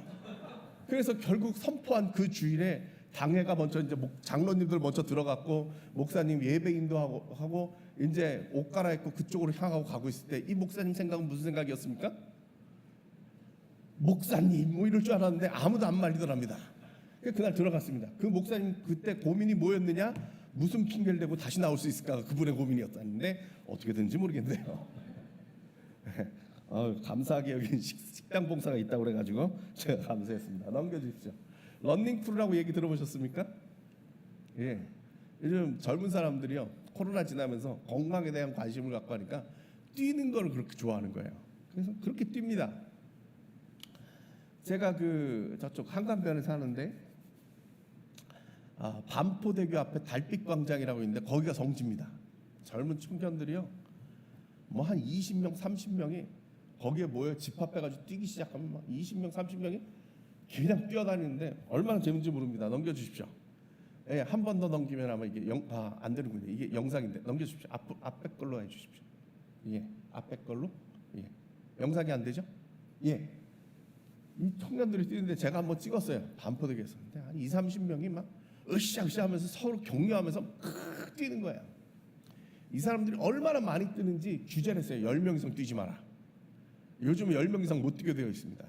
그래서 결국 선포한 그 주일에 당회가 먼저 이제 장로님들 먼저 들어갔고 목사님 예배인도 하고 이제 옷 갈아입고 그쪽으로 향하고 가고 있을 때 이 목사님 생각은 무슨 생각이었습니까? 목사님 뭐 이럴 줄 알았는데 아무도 안 말리더랍니다. 그날 들어갔습니다. 그 목사님 그때 고민이 뭐였느냐? 무슨 핑계를 대고 다시 나올 수 있을까? 그분의 고민이었다는데 어떻게 된지 모르겠네요. 감사하게 여기 식당 봉사가 있다고 그래가지고 제가 감사했습니다. 넘겨주십시오. 런닝크루라고 얘기 들어보셨습니까? 예, 요즘 젊은 사람들이요 코로나 지나면서 건강에 대한 관심을 갖고 하니까 뛰는 걸 그렇게 좋아하는 거예요. 그래서 그렇게 뜁니다. 제가 그 저쪽 한강변에 사는데 반포대교 앞에 달빛광장이라고 있는데 거기가 성지입니다. 젊은 청년들이요 뭐 한 20명 30명이 거기에 모여 집합해가지고 뛰기 시작하면 막 20명 30명이 그냥 뛰어다니는데 얼마나 재밌는지 모릅니다. 넘겨주십시오. 예, 한 번 더 넘기면 아마 이게 안 되는군요. 이게 영상인데 넘겨주십시오. 앞에 걸로 해주십시오. 예, 앞에 걸로. 예, 영상이 안 되죠? 예, 이 청년들이 뛰는데 제가 한번 찍었어요. 반포대교에서. 근데 한 2, 30명이 막 으쌰으쌰 하면서 서로 격려하면서 뛰는 거예요. 이 사람들이 얼마나 많이 뛰는지 규제를 했어요. 10명 이상 뛰지 마라. 요즘 10명 이상 못 뛰게 되어 있습니다.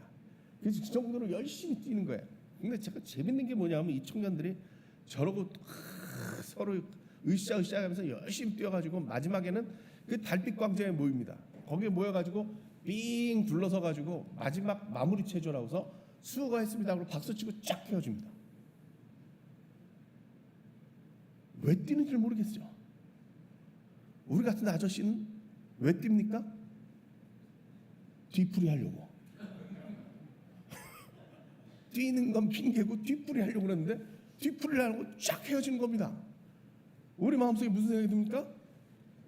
그래서 그 정도로 열심히 뛰는 거예요. 근데 제가 재밌는 게 뭐냐면 이 청년들이 저러고 서로 으쌰으쌰 하면서 열심히 뛰어가지고 마지막에는 그 달빛 광장에 모입니다. 거기에 모여가지고 삥 둘러서가지고 마지막 마무리 체조라고서 수고했습니다. 그리고 박수치고 쫙 헤어집니다. 왜 뛰는지 모르겠죠. 우리 같은 아저씨는 왜 뜁니까? 뒤풀이 하려고. 뛰는 건 핑계고 뒤풀이 하려고 그랬는데 뒤풀이를 하려고 쫙 헤어지는 겁니다. 우리 마음속에 무슨 생각이 듭니까?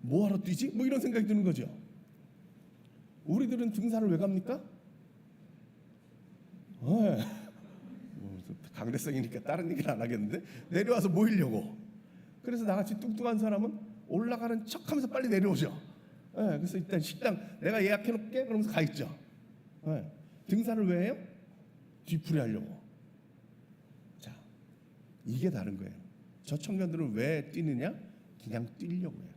뭐하러 뛰지? 뭐 이런 생각이 드는 거죠. 우리들은 등산을 왜 갑니까? 강대성이니까 다른 얘기를 안 하겠는데 내려와서 모이려고. 그래서 나같이 뚱뚱한 사람은 올라가는 척하면서 빨리 내려오죠. 그래서 일단 식당 내가 예약해놓게 그러면서 가 있죠. 등산을 왜 해요? 뒤풀이 하려고. 자, 이게 다른 거예요. 저 청년들은 왜 뛰느냐? 그냥 뛰려고 해요.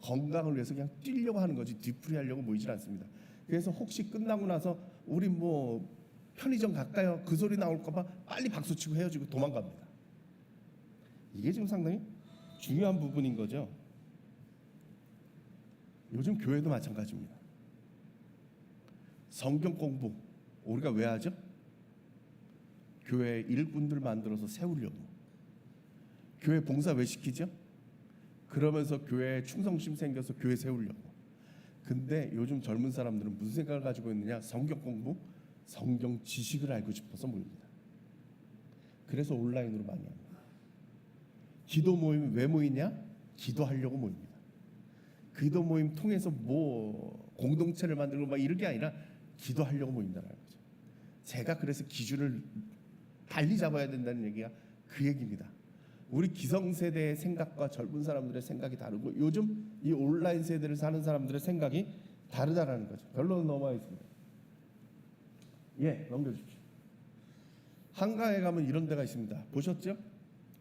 건강을 위해서 그냥 뛰려고 하는 거지 뒤풀이 하려고 모이질 않습니다. 그래서 혹시 끝나고 나서 우리 뭐 편의점 갈까요? 그 소리 나올까 봐 빨리 박수치고 헤어지고 도망갑니다. 이게 지금 상당히 중요한 부분인 거죠. 요즘 교회도 마찬가지입니다. 성경 공부 우리가 왜 하죠? 교회 일꾼들 만들어서 세우려고. 교회 봉사 왜 시키죠? 그러면서 교회에 충성심 생겨서 교회 세우려고. 근데 요즘 젊은 사람들은 무슨 생각을 가지고 있느냐? 성경 공부, 성경 지식을 알고 싶어서 모입니다. 그래서 온라인으로 많이 합니다. 기도 모임 왜 모이냐? 기도하려고 모입니다. 기도 모임 통해서 뭐 공동체를 만들고 막 이런 게 아니라 기도하려고 모인다는 거죠. 제가 그래서 기준을 달리 잡아야 된다는 얘기가 그 얘기입니다. 우리 기성세대의 생각과 젊은 사람들의 생각이 다르고 요즘 이 온라인 세대를 사는 사람들의 생각이 다르다라는 거죠. 결론은 넘어가겠습니다. 예, 넘겨주십시오. 한가에 가면 이런 데가 있습니다. 보셨죠?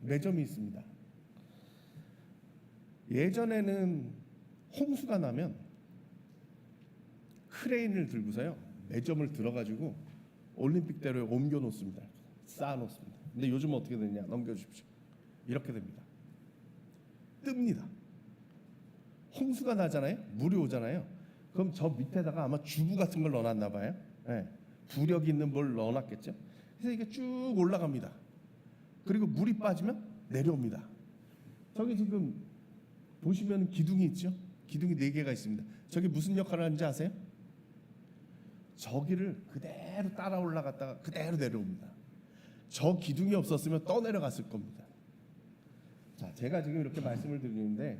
매점이 있습니다. 예전에는 홍수가 나면 크레인을 들고서요 매점을 들어가지고 올림픽대로에 옮겨 놓습니다. 쌓아 놓습니다. 근데 요즘 어떻게 되냐? 넘겨주십시오. 이렇게 됩니다. 뜹니다. 홍수가 나잖아요. 물이 오잖아요. 그럼 저 밑에다가 아마 주부 같은 걸 넣어놨나 봐요. 네. 부력 있는 뭘 넣어놨겠죠. 그래서 이게 쭉 올라갑니다. 그리고 물이 빠지면 내려옵니다. 저기 지금 보시면 기둥이 있죠. 기둥이 4개가 있습니다. 저게 무슨 역할을 하는지 아세요? 저기를 그대로 따라 올라갔다가 그대로 내려옵니다. 저 기둥이 없었으면 떠내려갔을 겁니다. 자, 제가 지금 이렇게 말씀을 드리는데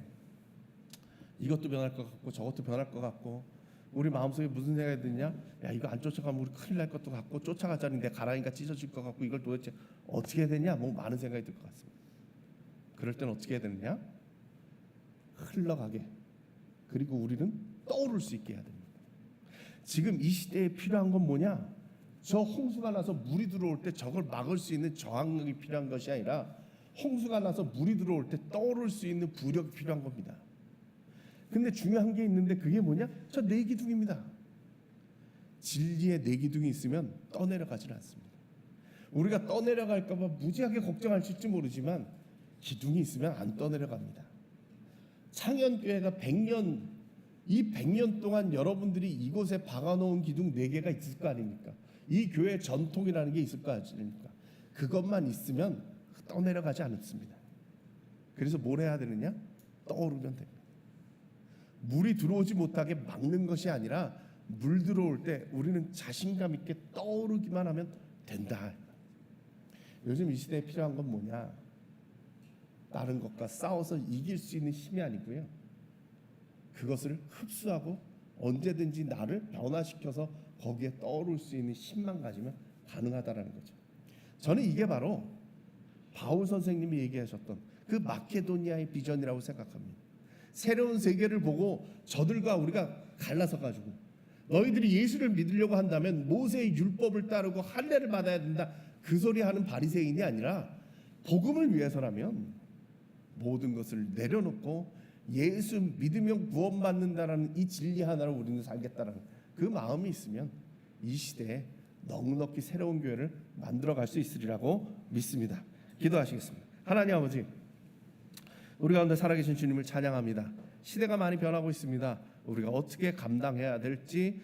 이것도 변할 것 같고 저것도 변할 것 같고 우리 마음속에 무슨 생각이 드냐? 야, 이거 안 쫓아가면 우리 큰일 날 것도 같고 쫓아가자니 내 가랑이가 찢어질 것 같고 이걸 도대체 어떻게 해야 되냐? 뭐 많은 생각이 들 것 같습니다. 그럴 땐 어떻게 해야 되느냐? 흘러가게. 그리고 우리는 떠오를 수 있게 해야 됩니다. 지금 이 시대에 필요한 건 뭐냐? 저 홍수가 나서 물이 들어올 때 저걸 막을 수 있는 저항력이 필요한 것이 아니라 홍수가 나서 물이 들어올 때 떠오를 수 있는 부력이 필요한 겁니다. 근데 중요한 게 있는데 그게 뭐냐? 저 네 기둥입니다. 진리의 네 기둥이 있으면 떠내려가지는 않습니다. 우리가 떠내려갈까 봐 무지하게 걱정하실지 모르지만 기둥이 있으면 안 떠내려갑니다. 창현교회가 100년, 이 100년 동안 여러분들이 이곳에 박아놓은 기둥 4개가 있을 거 아닙니까? 이 교회의 전통이라는 게 있을 거 아닙니까? 그것만 있으면 떠내려가지 않습니다. 그래서 뭘 해야 되느냐? 떠오르면 됩니다. 물이 들어오지 못하게 막는 것이 아니라 물 들어올 때 우리는 자신감 있게 떠오르기만 하면 된다. 요즘 이 시대에 필요한 건 뭐냐? 다른 것과 싸워서 이길 수 있는 힘이 아니고요. 그것을 흡수하고 언제든지 나를 변화시켜서 거기에 떠오를 수 있는 힘만 가지면 가능하다라는 거죠. 저는 이게 바로 바울 선생님이 얘기하셨던 그 마케도니아의 비전이라고 생각합니다. 새로운 세계를 보고 저들과 우리가 갈라서 가지고 너희들이 예수를 믿으려고 한다면 모세의 율법을 따르고 할례를 받아야 된다. 그 소리 하는 바리새인이 아니라 복음을 위해서라면 모든 것을 내려놓고 예수 믿으면 구원받는다라는 이 진리 하나로 우리는 살겠다라는 그 마음이 있으면 이 시대에 넉넉히 새로운 교회를 만들어갈 수 있으리라고 믿습니다. 기도하시겠습니다. 하나님 아버지, 우리 가운데 살아계신 주님을 찬양합니다. 시대가 많이 변하고 있습니다. 우리가 어떻게 감당해야 될지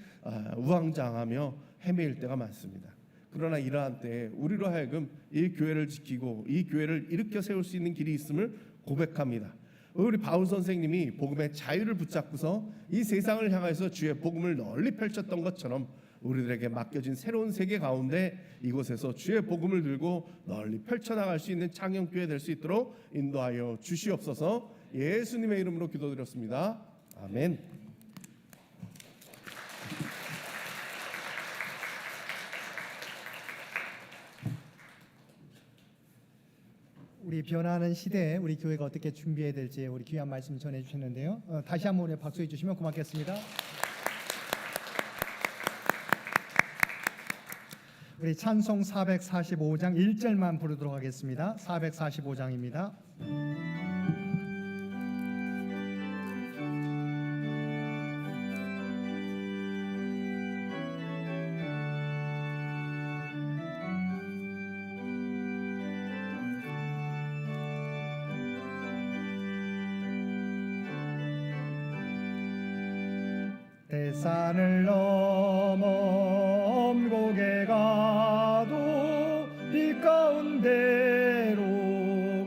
우왕좌왕하며 헤매일 때가 많습니다. 그러나 이러한 때에 우리로 하여금 이 교회를 지키고 이 교회를 일으켜 세울 수 있는 길이 있음을 고백합니다. 우리 바울 선생님이 복음의 자유를 붙잡고서 이 세상을 향해서 주의 복음을 널리 펼쳤던 것처럼 우리들에게 맡겨진 새로운 세계 가운데 이곳에서 주의 복음을 들고 널리 펼쳐나갈 수 있는 창녕교회 될 수 있도록 인도하여 주시옵소서. 예수님의 이름으로 기도드렸습니다. 아멘. 우리 변화하는 시대에 우리 교회가 어떻게 준비해야 될지 우리 귀한 말씀 전해주셨는데요. 다시 한번 우리 박수해 주시면 고맙겠습니다. 우리 찬송 445장 1절만 부르도록 하겠습니다. 445장입니다. 대산을 넘어 엄곡에 가도 빛 가운데로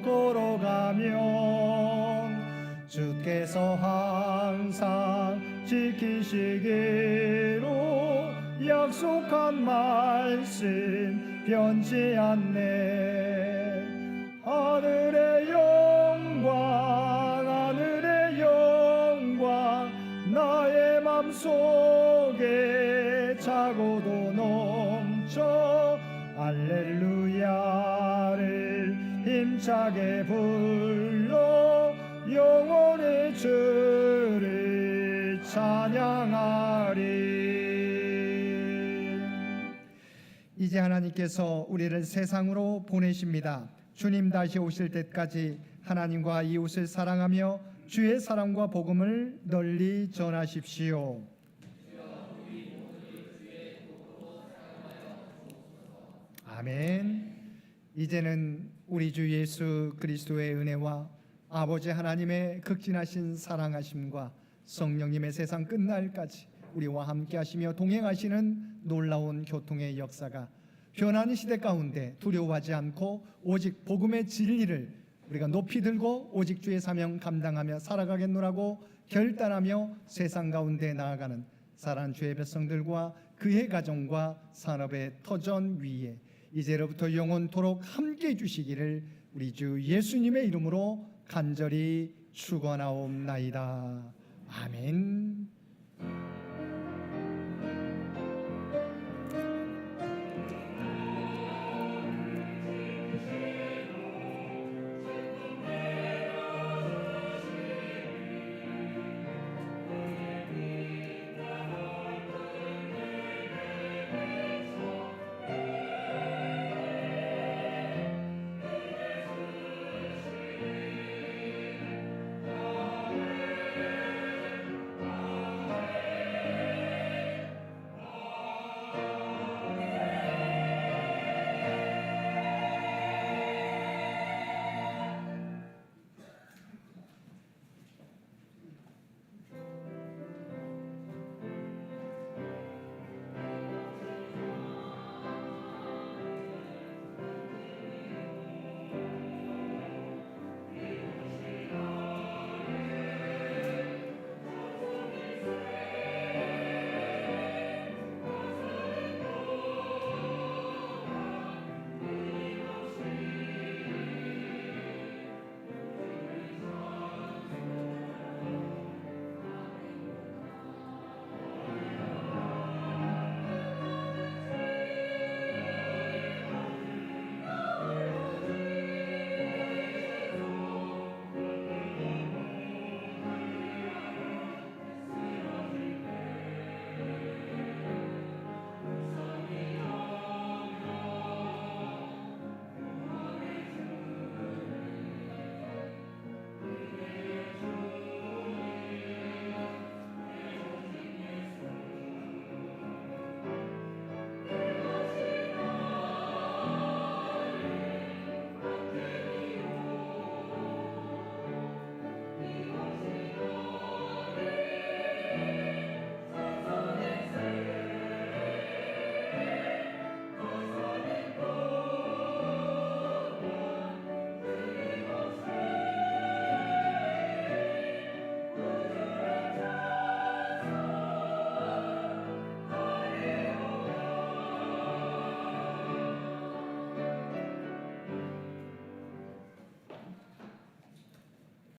걸어가면 주께서 항상 지키시기로 약속한 말씀 변치 않네. 하늘의 영광 나의 맘속에 차고도 넘쳐 알렐루야를 힘차게 불러 영원의 주를 찬양하리. 이제 하나님께서 우리를 세상으로 보내십니다. 주님 다시 오실 때까지 하나님과 이웃을 사랑하며 주의 사랑과 복음을 널리 전하십시오. 아멘. 이제는 우리 주 예수 그리스도의 은혜와 아버지 하나님의 극진하신 사랑하심과 성령님의 세상 끝날까지 우리와 함께 하시며 동행하시는 놀라운 교통의 역사가 변하는 시대 가운데 두려워하지 않고 오직 복음의 진리를 우리가 높이 들고 오직 주의 사명 감당하며 살아가겠노라고 결단하며 세상 가운데 나아가는 사랑하는 주의 백성들과 그의 가정과 산업의 터전 위에 이제로부터 영원토록 함께해 주시기를 우리 주 예수님의 이름으로 간절히 축원하옵나이다. 아멘.